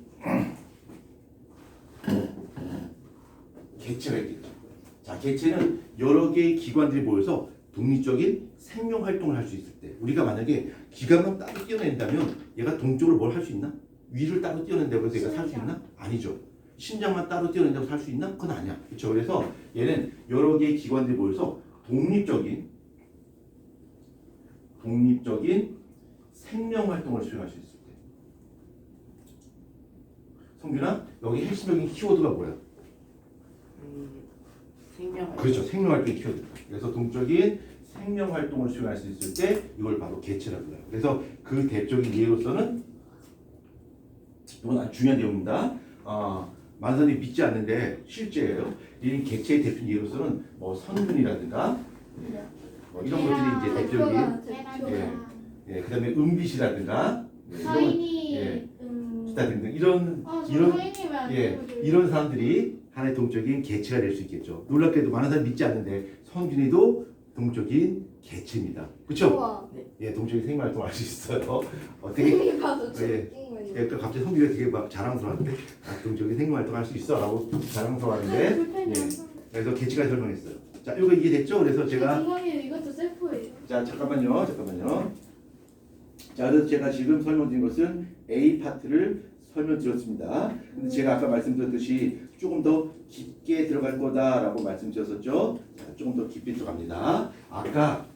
[SPEAKER 1] 개체가 있겠죠. 자, 개체는 여러 개의 기관들이 모여서 독립적인 생명 활동을 할 수 있을 때 우리가 만약에 기관만 따로 떼어낸다면 얘가 동적으로 뭘 할 수 있나? 위를 따로 떼어낸다고 해서 얘가 살 수 있나? 아니죠. 심장만 따로 떼어낸다고 살 수 있나? 그건 아니야. 그렇죠. 그래서 얘는 여러 개의 기관들이 모여서 독립적인 생명 활동을 수행할 수 있을 때. 성균아, 여기 핵심적인 키워드가 뭐야?
[SPEAKER 4] 생명.
[SPEAKER 1] 그렇죠. 생명 활동의 키워드. 그래서 동적인 생명 활동을 수행할 수 있을 때 이걸 바로 개체라고 해요. 그래서 그 대표적인 예로서는 이건 아주 중요한 내용입니다. 많은 사람들이 믿지 않는데 실제예요. 이 개체의 대표 예로서는 뭐 성균이라든가 뭐 이런 것들이 이제 대표적인 그다음에 은빛이라든가
[SPEAKER 3] 서인이
[SPEAKER 1] 기타 등등 이런 이런 사람들이 하나의 동적인 개체가 될 수 있겠죠. 놀랍게도 많은 사람이 믿지 않는데 성균이도 동적인 개체입니다. 그렇죠?
[SPEAKER 2] 우와.
[SPEAKER 1] 예, 동적인 생명 활동을 할 수 있어요. 되게
[SPEAKER 2] 쌤이 봐도 저
[SPEAKER 1] 예.
[SPEAKER 2] 웃긴 거예요.
[SPEAKER 1] 그러니까 갑자기 성균이가 되게 막 자랑스러워하는데 동적인 생명 활동 할 수 있어라고 자랑스러워하는데 그래서 개체가 설명했어요. 자, 이거 이해됐죠? 그래서 제가
[SPEAKER 2] 선생님 이것도 셀프예요.
[SPEAKER 1] 자 잠깐만요. 자, 그래서 제가 지금 설명드린 것은 A 파트를 설명드렸습니다. 근데 제가 아까 말씀드렸듯이 조금 더 깊게 들어갈 거다라고 말씀드렸었죠. 자, 조금 더 깊이 들어갑니다. 아까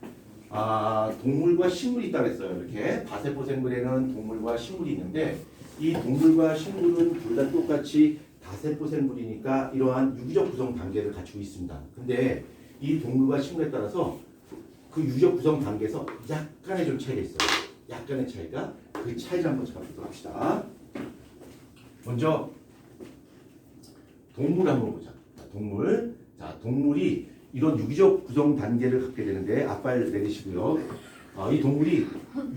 [SPEAKER 1] 동물과 식물이 있다고 했어요. 이렇게 바세포 생물에는 동물과 식물이 있는데 이 동물과 식물은 둘 다 똑같이 다세포 생물이니까 이러한 유기적 구성 단계를 갖추고 있습니다. 근데 이 동물과 식물에 따라서 그 유기적 구성 단계에서 약간의 좀 차이가 있어요. 약간의 차이가 그 차이를 한번 잡아보도록 합시다. 먼저 동물 한번 보자. 동물. 자, 동물이 이런 유기적 구성 단계를 갖게 되는데 앞발 내리시고요. 이 동물이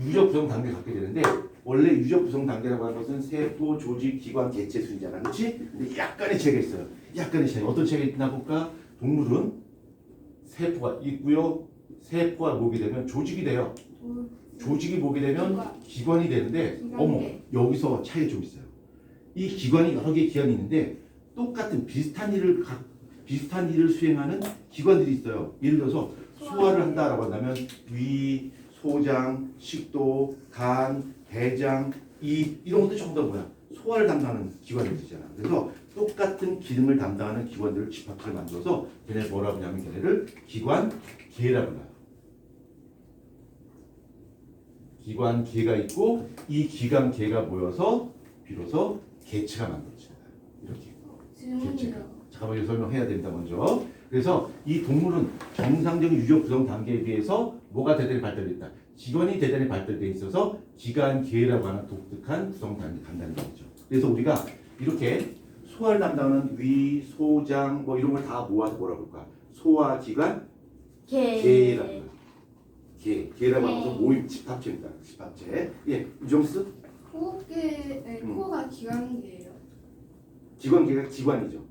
[SPEAKER 1] 유기적 구성 단계를 갖게 되는데 원래 유기적 구성 단계라고 하는 것은 세포, 조직, 기관, 개체 순이잖아. 그렇지? 근데 약간의 차이가 있어요. 약간의 차이. 어떤 차이가 있나 볼까? 동물은 세포가 있고요. 세포가 모게 되면 조직이 돼요. 조직이 모게 되면 기관이 되는데 어머, 여기서 차이가 좀 있어요. 이 기관이 여러 개의 기관이 있는데 똑같은 비슷한 일을 수행하는 기관들이 있어요. 예를 들어서 소화를 한다라고 한다면 위, 소장, 식도, 간, 대장, 이런 것들 전부 다 뭐야? 소화를 담당하는 기관들이잖아. 그래서 똑같은 기능을 담당하는 기관들을 집합체를 만들어서 걔네 뭐라고 하냐면 걔네를 기관계라고 불러요. 기관계가 있고 이 기관계가 모여서 비로소 개체가 만들어집니다. 이렇게.
[SPEAKER 2] 질문이요.
[SPEAKER 1] 잠깐만 이거 설명해야 됩니다. 먼저. 그래서 이 동물은 정상적인 유기적 구성 단계에 비해서 뭐가 대단히 발달됐다. 기관이 대단히 발달되어 있어서 기관계라고 하는 독특한 구성 단계 담당하는 거죠. 그래서 우리가 이렇게 소화를 담당하는 위, 소장 뭐 이런 걸 다 모아서 뭐라고 할까? 소화기관 계라고 해요. 계라고 하는 것은 모임 집합체입니다. 집합체. 예, 유정스?
[SPEAKER 2] 코가 기관계예요.
[SPEAKER 1] 기관계가 기관이죠.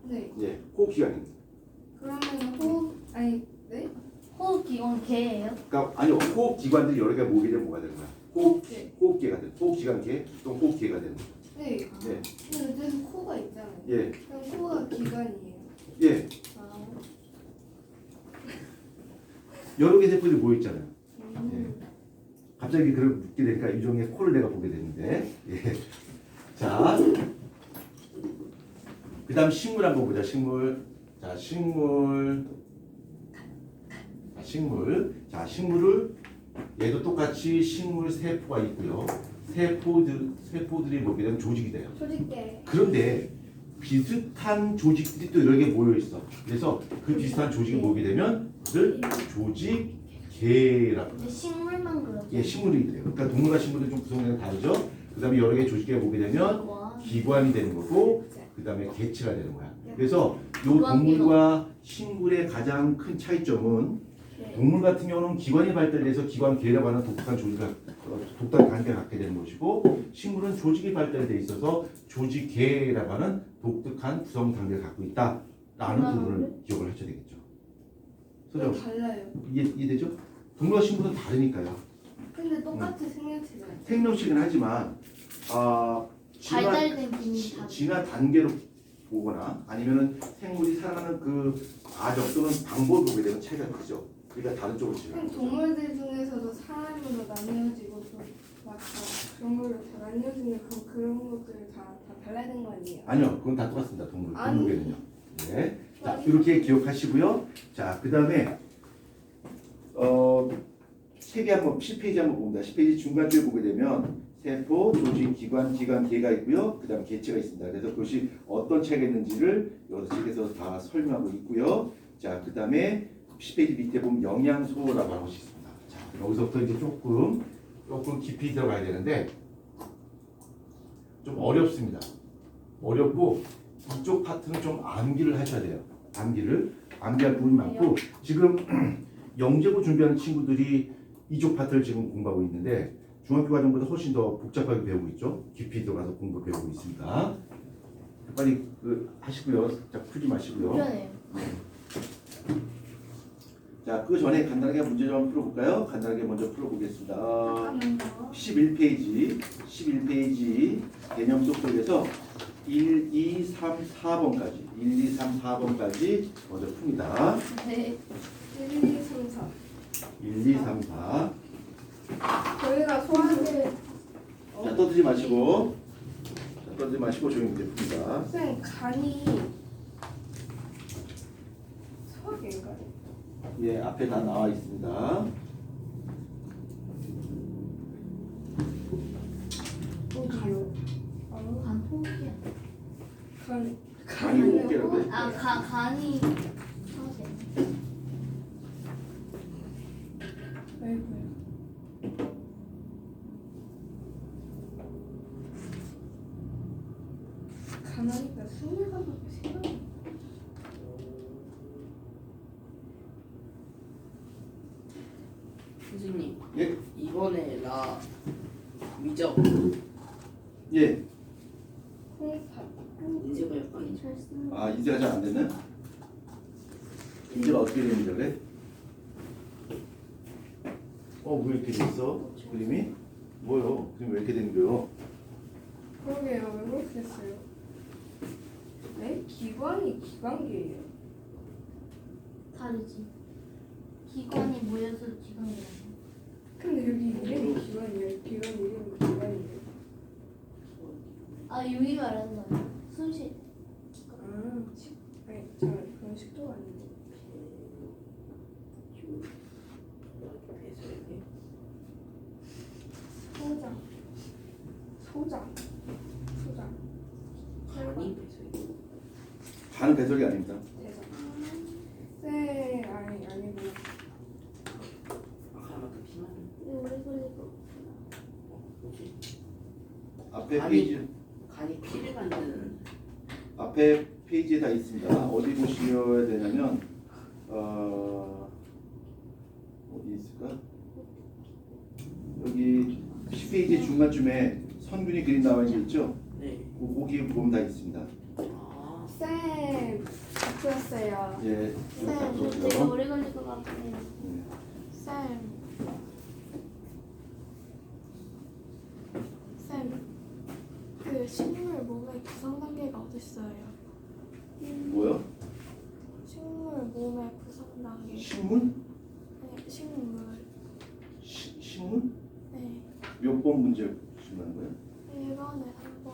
[SPEAKER 2] 네.
[SPEAKER 1] 예, 호흡기관입니다.
[SPEAKER 2] 그러면 네?
[SPEAKER 3] 호흡기관 개예요?
[SPEAKER 1] 그러니까 아니요, 호흡기관들이 여러 개가 모이게 되면 뭐가 되는 거야?
[SPEAKER 2] 호흡계.
[SPEAKER 1] 호흡계가 되는, 호흡기관계, 또 호흡계가 되는 거죠.
[SPEAKER 2] 네.
[SPEAKER 1] 네.
[SPEAKER 2] 근데 그래서 코가 있잖아요.
[SPEAKER 1] 예,
[SPEAKER 2] 그럼 코가 기관이에요.
[SPEAKER 1] 예,
[SPEAKER 2] 아.
[SPEAKER 1] 여러 개 세포들이 모여 있잖아요.
[SPEAKER 2] 음.
[SPEAKER 1] 갑자기 그걸 묻게 되니까 유종의 코를 내가 보게 되는데, 예. 자, 그다음 식물 한번 보자. 식물. 자, 식물. 자, 식물을 얘도 똑같이 식물 세포가 있고요. 세포들이 모게 되면 조직이 돼요.
[SPEAKER 2] 조직계.
[SPEAKER 1] 그런데 비슷한 조직들이 또 여러 개 모여 있어. 그래서 그 비슷한 조직이 모게 되면 그걸 조직계라고.
[SPEAKER 3] 근데 식물만 그러죠.
[SPEAKER 1] 예, 식물이 돼요. 그러니까 동물과 식물은 좀 구성이 다르죠. 그다음에 여러 개의 조직이 모게 되면 기관이 되는 거고, 그다음에 개체가 되는 거야. 그래서 이 동물과 식물의 가장 큰 차이점은 동물 같은 경우는 기관이 발달돼서 기관계라고 하는 독특한 관계를 갖게 되는 것이고, 식물은 조직이 발달돼 있어서 조직계라고 하는 독특한 구성 단계를 갖고 있다라는 부분을 기억을 하셔야 되겠죠.
[SPEAKER 2] 왜 달라요?
[SPEAKER 1] 이해되죠? 동물과 식물은 다르니까요.
[SPEAKER 2] 근데 똑같이 생명체잖아요.
[SPEAKER 1] 생명식은 하지만
[SPEAKER 3] 발달된 기능이 다르죠.
[SPEAKER 1] 진화 단계로 보거나 아니면은 생물이 살아가는 그 과정 또는 방법을 보게 되면 차이가 크죠. 그러니까 다른 쪽으로 진화.
[SPEAKER 2] 그럼 동물들 중에서도 사람으로 나뉘어지고 막 그런 걸로 다 나뉘어지는 그런 것들 다 달라야 거 아니에요?
[SPEAKER 1] 아니요, 그건 다 똑같습니다. 동물계는요. 네. 자,
[SPEAKER 2] 아니.
[SPEAKER 1] 이렇게 기억하시고요. 자, 그 다음에 책에 한번 10페이지 한번 봅니다. 10페이지 중간쯤에 보게 되면 세포, 조직, 기관, 계가 있고요. 그 다음 개체가 있습니다. 그래서 그것이 어떤 차이가 있는지를 여기서 책에서 다 설명하고 있고요. 자, 그 다음에 10페이지 밑에 보면 영양소라고 하는 것이 있습니다. 자, 여기서부터 이제 조금 깊이 들어가야 되는데 좀 어렵습니다. 어렵고 이쪽 파트는 좀 암기를 하셔야 돼요. 암기할 부분이 많고, 지금 영재고 준비하는 친구들이 이쪽 파트를 지금 공부하고 있는데 중학교 과정보다 훨씬 더 복잡하게 배우고 있죠. 깊이 들어가서 공부 배우고 있습니다. 빨리 하시고요. 자, 풀지 마시고요.
[SPEAKER 3] 그러네요.
[SPEAKER 1] 자, 그 전에 간단하게 문제 좀 풀어볼까요? 간단하게 먼저 풀어보겠습니다.
[SPEAKER 2] 잠깐만요.
[SPEAKER 1] 11페이지 개념 속속에서 1, 2, 3, 4번까지 1, 2, 3, 4번까지 먼저 풉니다.
[SPEAKER 2] 네. 1, 2, 3, 4.
[SPEAKER 1] 1, 2, 3, 4.
[SPEAKER 2] 저희가 소화제
[SPEAKER 1] 자, 떠들지 마시고 조용히 문제 풉니다.
[SPEAKER 2] 선생님 간이 소화계인가요?
[SPEAKER 1] 예, 앞에 다 나와 있습니다.
[SPEAKER 2] 어디요?
[SPEAKER 3] 간 호흡이야.
[SPEAKER 1] 간이 목계라고 해.
[SPEAKER 3] 간이 서재.
[SPEAKER 2] 아이고야. 가만히가 숨을가고 생각이.
[SPEAKER 4] 선생님
[SPEAKER 1] 예?
[SPEAKER 4] 이번에 나 미적
[SPEAKER 1] 예.
[SPEAKER 2] 콩팥.
[SPEAKER 4] 인쇄가 약간
[SPEAKER 3] 잘 쓰는.
[SPEAKER 1] 아 인쇄가 잘 안 되나? 인쇄가 어떻게 됩니까 그래? 왜 이렇게 됐어? 그림이? 뭐요? 그림 왜 이렇게 된 거요?
[SPEAKER 2] 그러게요. 왜 그렇게 됐어요? 네? 기관이 기관계예요.
[SPEAKER 3] 다르지. 기관이 모여서 기관이라고.
[SPEAKER 2] 근데 여기 이름이 기관이에요. 기관 이름이 기관이에요.
[SPEAKER 3] 아 여기 말하는 거야. 순실.
[SPEAKER 2] 아, 아니 잠깐 그런 식도가 아닌데. 소장. 소장. 소장.
[SPEAKER 4] 간이 배설이
[SPEAKER 1] 반은 배설이 아닙니다.
[SPEAKER 2] 대장. 네, 아니고.
[SPEAKER 4] 아까만큼 피만
[SPEAKER 3] 이거 오래 걸리고.
[SPEAKER 4] 뭐지?
[SPEAKER 1] 앞에
[SPEAKER 4] 간이-
[SPEAKER 1] 페이지
[SPEAKER 4] 간이 피를 만드는
[SPEAKER 1] 앞에 페이지에 다 있습니다. 어디 보시면 되냐면 어디 있을까? 여기 10페이지 중간쯤에 선균이 그림 나와 있죠?
[SPEAKER 4] 네.
[SPEAKER 1] 거기 보면 다 있습니다.
[SPEAKER 4] 아
[SPEAKER 2] 쌤, 바꾸었어요.
[SPEAKER 1] 예,
[SPEAKER 3] 쌤, 저 되게
[SPEAKER 1] 보세요.
[SPEAKER 3] 오래 걸릴 것 같아요.
[SPEAKER 1] 예.
[SPEAKER 5] 쌤, 그 식물 몸의 구성 단계가 어딨어요?
[SPEAKER 1] 뭐요?
[SPEAKER 5] 식물 몸의 구성 단계.
[SPEAKER 1] 식물?
[SPEAKER 5] 아니, 식물.
[SPEAKER 1] 식물?
[SPEAKER 5] 네.
[SPEAKER 1] 몇 번 문제 주는 거예요?
[SPEAKER 5] 1번에 3번.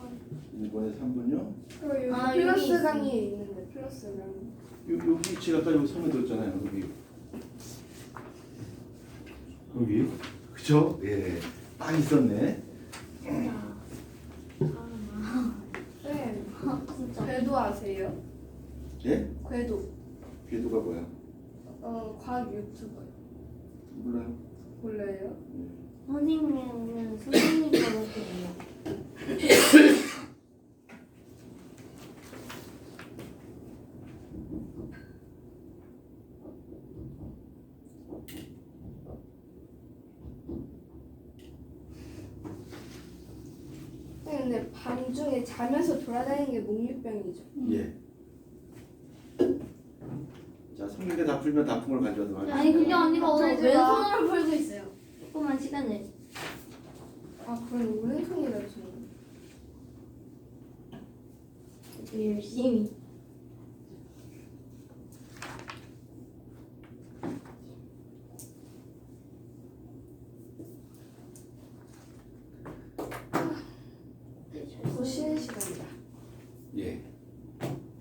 [SPEAKER 1] 1번에 3번요?
[SPEAKER 2] 그리고 여기
[SPEAKER 3] 아, 여기
[SPEAKER 2] 플러스
[SPEAKER 3] 있어.
[SPEAKER 2] 강의에 있는데 플러스 강의.
[SPEAKER 1] 여기 제가 아까 여기 설명 드렸잖아요. 여기. 그쵸? 예. 딱 있었네.
[SPEAKER 2] 쌤,
[SPEAKER 3] 진짜.
[SPEAKER 2] 궤도 아세요?
[SPEAKER 1] 예?
[SPEAKER 2] 궤도.
[SPEAKER 1] 궤도가 뭐야?
[SPEAKER 2] 과학 유튜버요.
[SPEAKER 1] 몰라요.
[SPEAKER 2] 몰라요?
[SPEAKER 3] 선생님은 선생님 거밖에 몰라.
[SPEAKER 2] 근데 밤중에 자면서 돌아다니는 게 목류병이죠.
[SPEAKER 1] 예. 자, 성민이가 다 풀면 다 푼 걸 가져와서 하겠습니다.
[SPEAKER 3] 아니 그게 아니라 오늘
[SPEAKER 2] 풀지 마.
[SPEAKER 3] 왼손으로 풀고 있어요. 조금만 시간 내.
[SPEAKER 2] 아, 그건 오른손이라 저는.
[SPEAKER 3] 열심히.
[SPEAKER 2] 곧 쉬는 시간이다.
[SPEAKER 1] 예.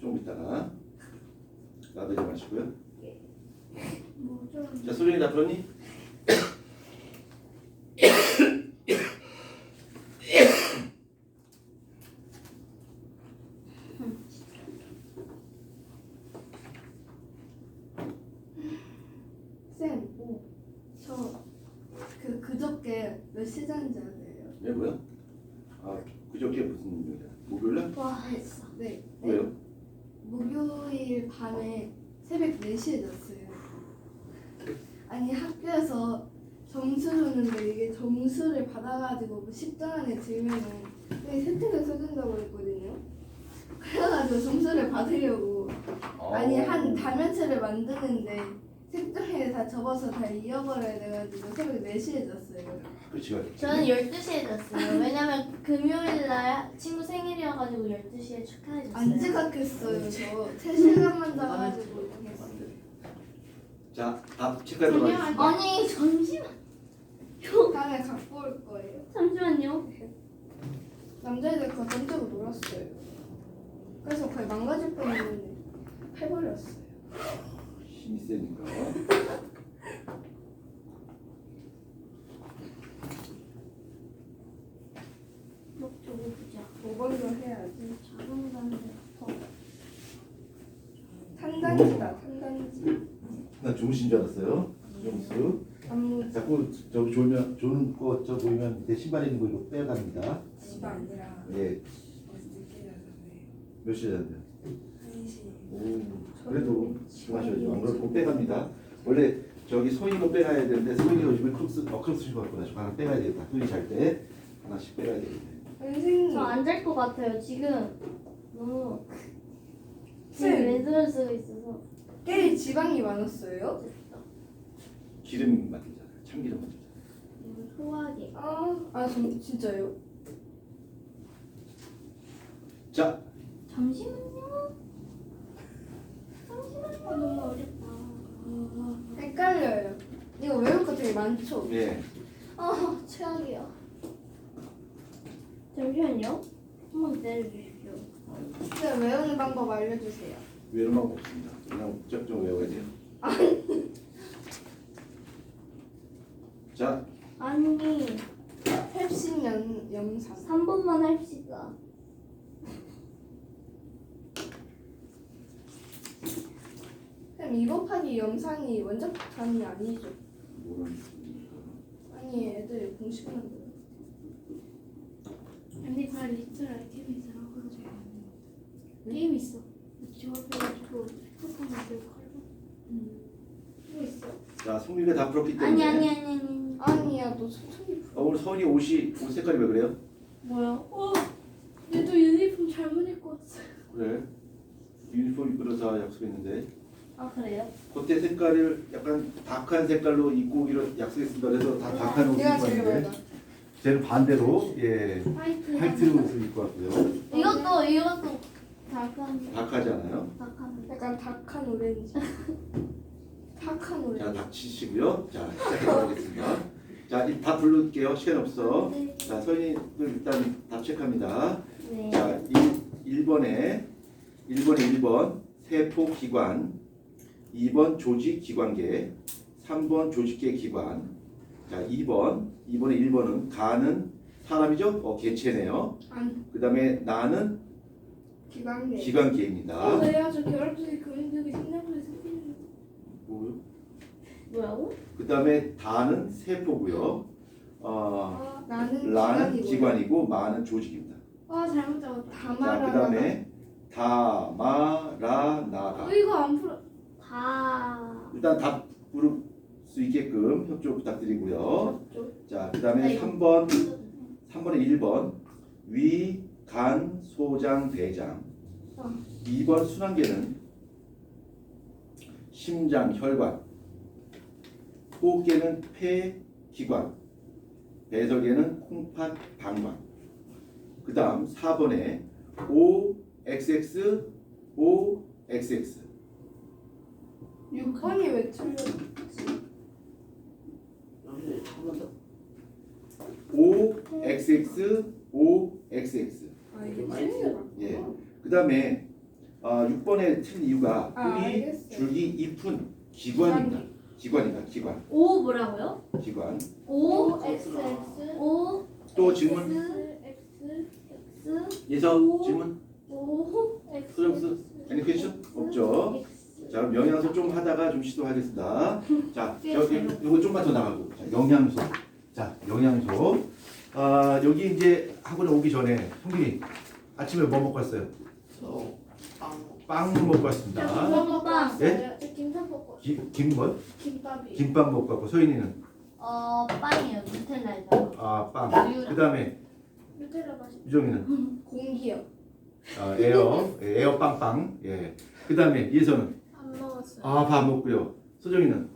[SPEAKER 1] 좀 이따가 나대지 마시고요.
[SPEAKER 3] 뭐좀
[SPEAKER 1] 자, 소정이 다 풀었니?
[SPEAKER 2] 쌤, 그저께 몇 시간인지 아세요?
[SPEAKER 1] 예, 뭐야? 아, 그저께 무슨 일이야? 목요일날?
[SPEAKER 3] 와 했어.
[SPEAKER 2] 네.
[SPEAKER 1] 왜요?
[SPEAKER 2] 목요일 밤에 새벽 4시에 잤어요. 아니 학교에서 점수 줬는데 이게 점수를 받아가지고 뭐 10등 안에 들면은 그게 혜택을 써준다고 했거든요. 그래가지고 점수를 받으려고 아니 한 다면체를 만드는데 색종이를 다 접어서 다 잃어버려야 돼가지고 새벽 4시에 잤어요.
[SPEAKER 1] 그렇지.
[SPEAKER 3] 저는 12시에 잤어요. 왜냐면 금요일 날 친구 생일이어가지고 12시에 축하해줬어요.
[SPEAKER 2] 안 지각했어요. 저 3시간만 자가지고 이렇게 했어요.
[SPEAKER 1] 자, 다 체크하도록 하겠습니다.
[SPEAKER 3] 아니 잠시만.
[SPEAKER 2] 다음에 갖고 올 거예요.
[SPEAKER 3] 잠시만요.
[SPEAKER 2] 남자애들 그거 던지고 놀았어요. 그래서 거의 망가질 뻔했는데 해버렸어요.
[SPEAKER 1] 힘이 세니까.
[SPEAKER 3] 목 조고 보자.
[SPEAKER 2] 5번도 해야지.
[SPEAKER 3] 작은 건데 더.
[SPEAKER 2] 탄단지다. 탄단지.
[SPEAKER 1] 나 주무신 줄 알았어요. 주무수.
[SPEAKER 2] 안무
[SPEAKER 1] 자꾸 저 조는 거 저 보이면 내 신발에 있는 거 이거 빼갑니다.
[SPEAKER 6] 집이 아니라
[SPEAKER 1] 예.
[SPEAKER 6] 어제 늦게 자서네.
[SPEAKER 1] 몇 시에 잤는데?
[SPEAKER 6] 1시.
[SPEAKER 1] 오. 그래도 조심하셔야죠. 안 그러면 꼭 빼갑니다. 원래 저기 소희도 빼가야 되는데 소희가 요즘에 크록스 신고 갖고 나서 하나 빼가야 되겠다. 소희 잘 때 하나씩 빼가야 되겠네.
[SPEAKER 2] 선생님.
[SPEAKER 3] 저 안 잘 것 같아요. 지금 너무
[SPEAKER 2] 쌤.
[SPEAKER 3] 레드를 쓰고 있어서.
[SPEAKER 2] 꽤 지방이 많았어요?
[SPEAKER 1] 기름 만들잖아요. 참기름 만들잖아요.
[SPEAKER 3] 소화기.
[SPEAKER 2] 진짜요?
[SPEAKER 1] 자,
[SPEAKER 3] 잠시만요.
[SPEAKER 5] 너무 어렵다.
[SPEAKER 2] 헷갈려요. 이거 외울 거 되게 많죠?
[SPEAKER 1] 예.
[SPEAKER 3] 최악이야. 잠시만요. 한번 기다려주십시오.
[SPEAKER 2] 쌤 외우는 방법 알려주세요.
[SPEAKER 1] 외우는 방법 없습니다. 그냥 무작정 외워야 돼요. 자,
[SPEAKER 3] 아니,
[SPEAKER 2] 펩신 염산.
[SPEAKER 3] 3번만 합시다.
[SPEAKER 2] 쌤 2 곱하기 염산이 원자 폭탄이 아니죠?
[SPEAKER 1] 뭐는
[SPEAKER 2] 아니 애들 공식 만들어.
[SPEAKER 5] 근데 그 리스트를 아이템이 들어가지고 게임 있어. 지원해가지고 스포츠 만들고 칼로.
[SPEAKER 2] 뭐 있어?
[SPEAKER 1] 자, 성민이가 다 풀었기 때문에.
[SPEAKER 3] 아니.
[SPEAKER 2] 아니야 너 천천히 풀어.
[SPEAKER 1] 오늘 서은이 옷 색깔이 왜 그래요?
[SPEAKER 5] 뭐야? 얘도 유니폼 잘못 입고 왔어.
[SPEAKER 1] 그래. 유니폼 입고 다 약속했는데.
[SPEAKER 3] 아, 그래요?
[SPEAKER 1] 겉에 색깔을 약간 다크한 색깔로 입고 오기로 약속했습니다. 그래서 다 다크한 옷을
[SPEAKER 2] 내가
[SPEAKER 1] 입고
[SPEAKER 2] 제일
[SPEAKER 1] 왔는데
[SPEAKER 2] 많아.
[SPEAKER 1] 쟤는 반대로 예
[SPEAKER 5] 화이트.
[SPEAKER 1] 화이트 옷을 입고 왔고요.
[SPEAKER 3] 이것도 다크한
[SPEAKER 1] 다크하지 않아요?
[SPEAKER 3] 다크한.
[SPEAKER 2] 약간 다크한 오렌지. 다크한
[SPEAKER 1] 자,
[SPEAKER 2] 오렌지.
[SPEAKER 1] 닥치시고요. 자, 시작해보겠습니다. 자, 다 부를게요. 시간 없어.
[SPEAKER 3] 네.
[SPEAKER 1] 자, 서인이 일단 답 체크합니다.
[SPEAKER 3] 네.
[SPEAKER 1] 자, 1번에 1번 세포기관, 2번 조직기관계, 3번 조직계 기관. 자, 2번에 1번은 가는 사람이죠? 개체네요. 그 다음에 나는
[SPEAKER 2] 기관계.
[SPEAKER 1] 기관계입니다.
[SPEAKER 5] 왜요? 저 결합적인 그림들이 생각보다 생기는.
[SPEAKER 1] 뭐요?
[SPEAKER 3] 뭐라고?
[SPEAKER 1] 그 다음에 다는 세포고요.
[SPEAKER 2] 나는
[SPEAKER 1] 라는
[SPEAKER 2] 기관이고요.
[SPEAKER 1] 기관이고 마는 조직입니다.
[SPEAKER 5] 잘못 적었다.
[SPEAKER 1] 자, 그
[SPEAKER 2] 다마라.
[SPEAKER 1] 다음에 다마라나가.
[SPEAKER 5] 이거 안 풀어.
[SPEAKER 3] 다.
[SPEAKER 1] 일단 답 부를 수 있게끔 협조 부탁드리고요. 자, 그 다음에
[SPEAKER 3] 네.
[SPEAKER 1] 3번에 1번 위, 간, 소장, 대장. 2번 순환계는 심장, 혈관. 호흡계는 폐, 기관. 배설계는 콩팥, 방광. 그 다음 4번에 OXX, OXX.
[SPEAKER 2] 6번이 왜 틀렸지?
[SPEAKER 4] 여기 한번 더.
[SPEAKER 1] OXX, OXX.
[SPEAKER 2] 이게
[SPEAKER 4] 많이
[SPEAKER 2] 틀려.
[SPEAKER 1] 예. 그 다음에 6번에 틀린 이유가 뿌리,
[SPEAKER 2] 알겠어요.
[SPEAKER 1] 줄기, 잎은 기관입니다. 기관이다. 기관.
[SPEAKER 3] 오 뭐라고요?
[SPEAKER 1] 기관.
[SPEAKER 3] O
[SPEAKER 5] XX.
[SPEAKER 3] O
[SPEAKER 1] 또 질문.
[SPEAKER 5] X.
[SPEAKER 3] X
[SPEAKER 1] 예서 질문.
[SPEAKER 5] O. X.
[SPEAKER 1] 소정수. 애니 퀘션 없죠. 자, 그럼 영양소 좀 하다가 좀 시도하겠습니다. 자, 여기 이거 좀만 더 나가고. 자, 영양소. 자, 영양소. 여기 이제 학원에 오기 전에 성빈이 아침에 뭐 먹고 왔어요? 빵 먹고 왔습니다.
[SPEAKER 3] 김밥.
[SPEAKER 1] 예?
[SPEAKER 5] 저 김밥 먹고.
[SPEAKER 1] 김뭐?
[SPEAKER 5] 김밥이.
[SPEAKER 1] 김밥 먹고 왔고 소인이는
[SPEAKER 3] 빵이에요. 누텔라에다가.
[SPEAKER 1] 빵. 그다음에
[SPEAKER 5] 누텔라 맛있.
[SPEAKER 1] 유정이는
[SPEAKER 2] 공기요.
[SPEAKER 1] 에어 빵빵. 예. 그다음에 예서는
[SPEAKER 5] 안 먹었어요.
[SPEAKER 1] 밥 먹고요. 소정이는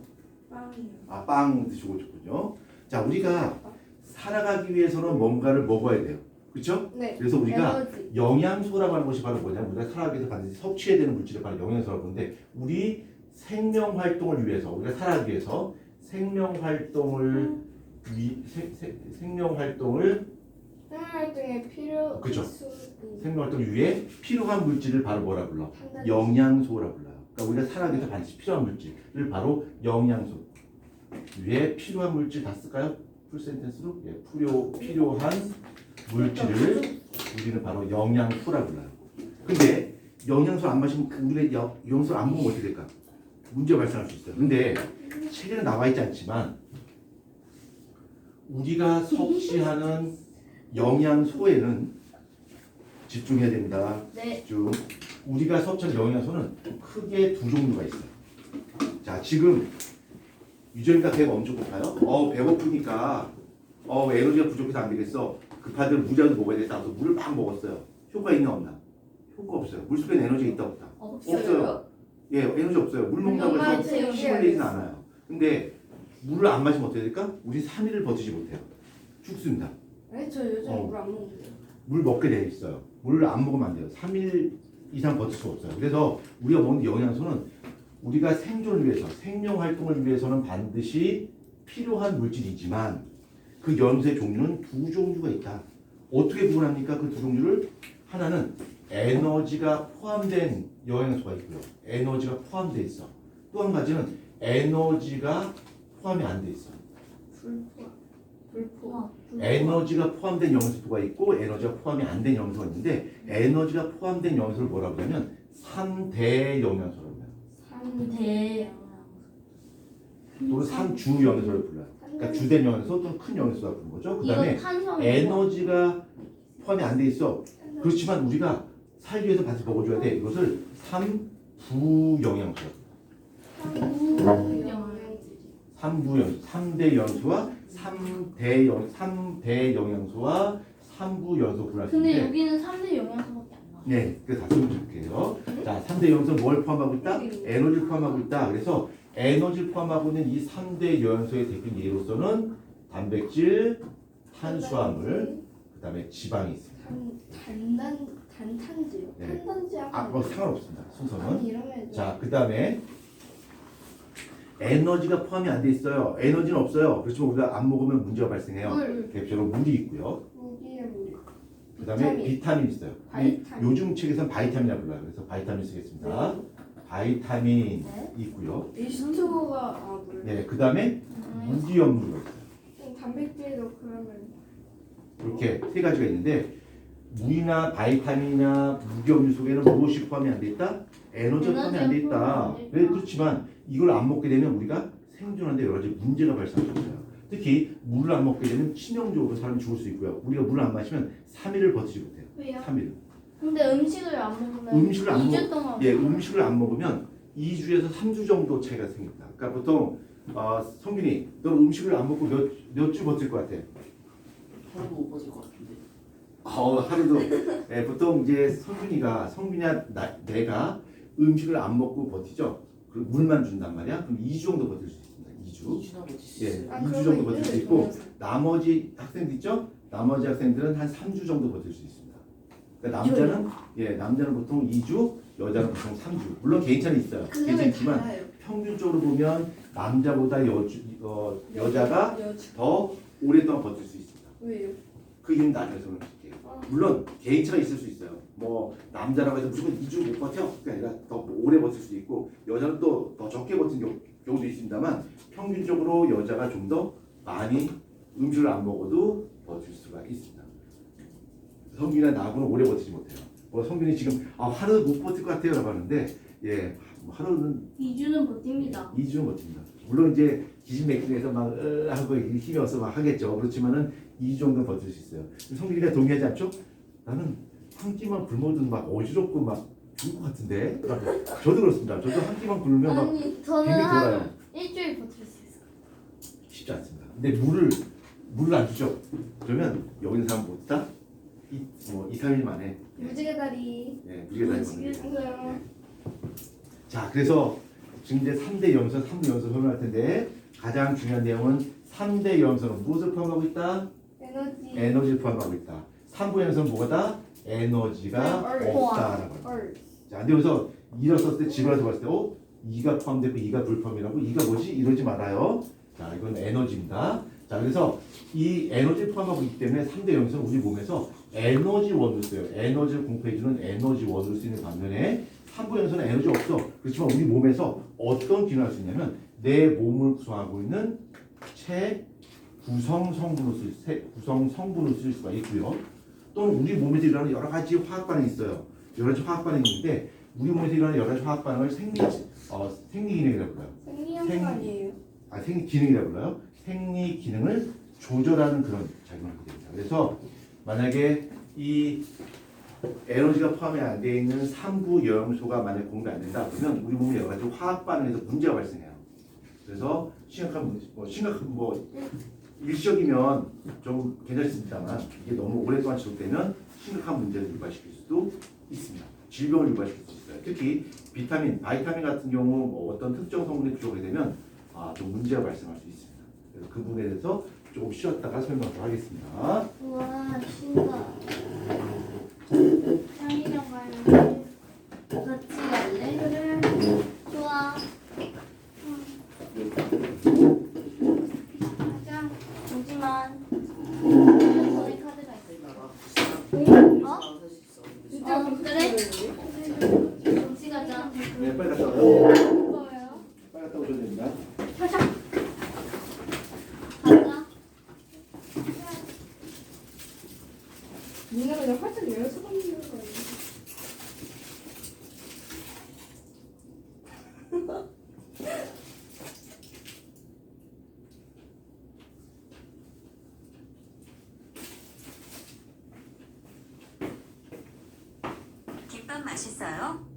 [SPEAKER 6] 빵이요.
[SPEAKER 1] 빵 드시고 오셨군요. 자, 우리가 살아가기 위해서는 뭔가를 먹어야 돼요. 그렇죠?
[SPEAKER 2] 네.
[SPEAKER 1] 그래서 우리가
[SPEAKER 2] 에너지.
[SPEAKER 1] 영양소라고 하는 것이 바로 뭐냐면 우리가 살아가기 위해서 반드시 섭취해야 되는 물질이 바로 영양소라고 하는데 우리 생명 활동을 위해서 우리가 살아가기 위해서 생명 활동을
[SPEAKER 2] 생활활동에 필요.
[SPEAKER 1] 그죠.
[SPEAKER 2] 필수-
[SPEAKER 1] 생명 활동 위해 필요한 물질을 바로 뭐라 불러?
[SPEAKER 2] 판단.
[SPEAKER 1] 영양소라 불러요. 그러니까 우리가 살아가기 위해서 반드시 필요한 물질을 바로 영양소. 위에 필요한 물질 다 쓸까요? 풀 센텐스로? 예, 필요한 물질을 우리는 바로 영양소라 불러요. 근데 영양소 안 마시면 우리가 영양소 안 먹으면 어떻게 될까? 문제가 발생할 수 있어요. 근데 책에는 나와 있지 않지만 우리가 섭취하는 영양소에는 집중해야 됩니다.
[SPEAKER 3] 네.
[SPEAKER 1] 집중. 우리가 섭취하는 영양소는 크게 두 종류가 있어요. 자, 지금 유전이가 배가 엄청 고파요. 배고프니까 에너지가 부족해서 안 되겠어. 급하들 물이라도 먹어야 되겠다. 그래서 물을 막 먹었어요. 효과 있나 없나? 효과 없어요. 물속에 에너지가 있다 없다? 없어요. 예, 에너지 없어요. 물 먹는다고 해서
[SPEAKER 2] 영양제
[SPEAKER 1] 힘을 내지는 않아요. 근데 물을 안 마시면 어떻게 될까? 우리 3일을 버티지 못해요. 죽습니다.
[SPEAKER 2] 아니 저 요즘 물 안 먹는데요.
[SPEAKER 1] 물 먹게 돼 있어요. 물을 안 먹으면 안 돼요. 3일 이상 버틸 수가 없어요. 그래서 우리가 먹는 영양소는 우리가 생존을 위해서, 생명 활동을 위해서는 반드시 필요한 물질이지만 그 영양소의 종류는 두 종류가 있다. 어떻게 구분합니까? 그 두 종류를 하나는 에너지가 포함된 영양소가 있고요. 에너지가 포함되어 있어. 또 한 가지는 에너지가 포함이 안 돼 있어.
[SPEAKER 2] 불포.
[SPEAKER 1] 에너지가 포함된 영양소가 있고 에너지가 포함이 안 된 영양소가 있는데 에너지가 포함된 영양소를 뭐라고 하냐면 3대 영양소라고 해요.
[SPEAKER 3] 3대
[SPEAKER 1] 또는 3주 영양소를 불러요. 그러니까 주된 영양소 또는 큰 영양소라고 부르는 거죠. 그 다음에
[SPEAKER 3] 이거 탄성
[SPEAKER 1] 에너지가 포함이 안 돼 있어. 그렇지만 우리가 살기 위해서 같이 먹어줘야 돼. 이것을 3부 영양소. 3대 영양소와 3대 영양소와 3부 영양소 불러할 수
[SPEAKER 3] 근데
[SPEAKER 1] 있는데
[SPEAKER 3] 여기는 3대 영양소밖에 안 나와.
[SPEAKER 1] 네, 그 다시 볼게요. 자, 3대 영양소 뭘 포함하고 있다? 에너지를 포함하고 있다. 그래서 에너지를 포함하고 있는 이 3대 영양소의 대표 예로서는 단백질, 탄수화물, 그 다음에 지방이 있습니다.
[SPEAKER 2] 단탄지요.
[SPEAKER 1] 네.
[SPEAKER 2] 탄단지 아까
[SPEAKER 1] 뭐 상관없습니다. 순서는.
[SPEAKER 2] 아니 이러면
[SPEAKER 1] 자, 그 다음에 에너지가 포함이 안 돼 있어요. 에너지는 없어요. 그렇지만 우리가 안 먹으면 문제가 발생해요.
[SPEAKER 2] 물.
[SPEAKER 1] 대표적으로 물이 있고요.
[SPEAKER 2] 무기에 물.
[SPEAKER 1] 그 다음에 비타민 있어요.
[SPEAKER 2] 바이타민.
[SPEAKER 1] 요즘 책에서는 바이타민이라고 불러요. 그래서 바이타민 쓰겠습니다. 바이타민
[SPEAKER 3] 네.
[SPEAKER 1] 있고요.
[SPEAKER 2] H2O가 물.
[SPEAKER 1] 네, 그 다음에 무기염류가 있어요.
[SPEAKER 2] 단백질도 그러면
[SPEAKER 1] 이렇게 세 가지가 있는데 물이나 바이타민이나 무기염류 속에는 무엇이 포함이 안 돼 있다? 에너지가 포함이 안 돼 있다. 네, 그렇지만 이걸 안 먹게 되면 우리가 생존하는데 여러 가지 문제가 발생할 수 있어요. 특히 물을 안 먹게 되면 치명적으로 사람이 죽을 수 있고요. 우리가 물을 안 마시면 3일을 버티지 못해요.
[SPEAKER 3] 왜요?
[SPEAKER 1] 3일.
[SPEAKER 3] 근데 음식을 안 먹으면
[SPEAKER 1] 음식을 안
[SPEAKER 3] 2주 동안
[SPEAKER 1] 예, 음식을 안 먹으면 2주에서 3주 정도 차이가 생깁니다. 그러니까 보통 성균이 너 음식을 안 먹고 몇 주 버틸 것 같아?
[SPEAKER 4] 하루 못 버틸 것 같은데.
[SPEAKER 1] 하루도. 예, 보통 이제 성균이야 내가 음식을 안 먹고 버티죠. 그리고 물만 준단 말이야. 그럼 2주 정도 버틸 수 있습니다. 2주.
[SPEAKER 4] 2주나 버틸 수
[SPEAKER 1] 예,
[SPEAKER 4] 있어요.
[SPEAKER 1] 2주 정도 버틸 수 있고 나머지 학생들 있죠? 나머지 학생들은 한 3주 정도 버틸 수 있습니다. 그러니까 남자는 보통 2주, 여자는 보통 3주. 물론 개인차는 있어요. 개인차 있지만 평균적으로 보면 남자보다 여자가 더 오랫동안 버틸 수 있습니다.
[SPEAKER 2] 왜요?
[SPEAKER 1] 그 이유는 나중에 설명드릴게요. 물론 개인차가 있을 수 있어요. 뭐 남자라고 해서 무조건 2주 못 버텨. 그게 아니라 더 오래 버틸 수도 있고 여자는 또 더 적게 버티는 경우도 있습니다만 평균적으로 여자가 좀 더 많이 음식을 안 먹어도 버틸 수가 있습니다. 성균이나 나하고는 오래 버티지 못해요. 성균이 지금 하루 못 버틸 것 같아요 라고 하는데 예, 하루는
[SPEAKER 3] 2주는 버팁니다.
[SPEAKER 1] 2주는 버팁니다. 물론 이제 기진맥진해서 막 하고 힘이 없어 막 하겠죠. 그렇지만은 2주 정도 버틸 수 있어요. 성균이가 동의하지 않죠? 나는 한 끼만 굶어도 막 어지럽고 막 죽을 것 같은데. 저도 그렇습니다. 저도 한 끼만 굶으면 막
[SPEAKER 3] 아니 저는
[SPEAKER 1] 굉장히
[SPEAKER 3] 한
[SPEAKER 1] 돌아요.
[SPEAKER 3] 일주일 버틸 수 있어요.
[SPEAKER 1] 쉽지 않습니다. 근데 물을 안 주죠. 그러면 여기 있는 사람 못다 2, 3일 만에
[SPEAKER 2] 무지개 다리.
[SPEAKER 1] 예, 무지개 다니
[SPEAKER 2] 무지개 다리.
[SPEAKER 1] 자, 그래서 지금 이제 3대 영양소, 3부 영양소 설명할 텐데 가장 중요한 내용은 3대 영양소는 무엇을 포함하고 있다? 에너지를 포함하고 있다. 3부 영양소는 뭐가다? 에너지가
[SPEAKER 2] 네,
[SPEAKER 1] 없다라고 합니다. 자, 근데 여기서 2를 썼을 때 집어서 봤을 때 2가 포함되고 2가 불포함이라고 2가 뭐지? 이러지 말아요. 자, 이건 에너지입니다. 자, 그래서 이 에너지를 포함하고 있기 때문에 3대 영양소는 우리 몸에서 에너지원으로 써요. 에너지를 공급해주는 에너지원으로 쓰이는 반면에 3부 영양소는 에너지 없어. 그렇지만 우리 몸에서 어떤 기능을 할 수 있냐면 내 몸을 구성하고 있는 구성 성분으로 쓸 수가 있고요. 또는 우리 몸에서 일어나는 여러 가지 화학 반응이 있어요. 여러 가지 화학 반응이 있는데 우리 몸에서 일어나는 여러 가지 화학 반응을 생리 기능이라고 불러요.
[SPEAKER 2] 생리현상이에요.
[SPEAKER 1] 생리 기능이라고 불러요. 생리 기능을 조절하는 그런 작용을 하게 됩니다. 그래서 만약에 이 에너지가 포함이 안 되어 있는 삼부 영양소가 만약 공급이 안 된다 그러면 우리 몸에 여러 가지 화학 반응에서 문제가 발생해요. 그래서 심각한 일시적이면 좀 괜찮습니다만 이게 너무 오랫동안 지속되면 심각한 문제를 유발시킬 수도 있습니다. 질병을 유발시킬 수 있어요. 특히 바이타민 같은 경우 어떤 특정 성분이 부족하게 되면 좀 문제가 발생할 수 있습니다. 그래서 그 부분에 대해서 조금 쉬었다가 설명하도록 하겠습니다.
[SPEAKER 3] 우와 신기하다. 창이랑 갈래? 같이 갈래? 그래. 좋아. 가자. 오지만 핸드폰에 카드가 있어. 어? 그래? 같이 가자.
[SPEAKER 1] 네, 빨리 갔다 와요.
[SPEAKER 2] 뭐예요?
[SPEAKER 1] 빨리 갔다 오셔야 됩니다.
[SPEAKER 3] 가자.
[SPEAKER 2] 누나 그냥 활짝 열어서 가는 거예요.
[SPEAKER 7] 김밥 맛있어요?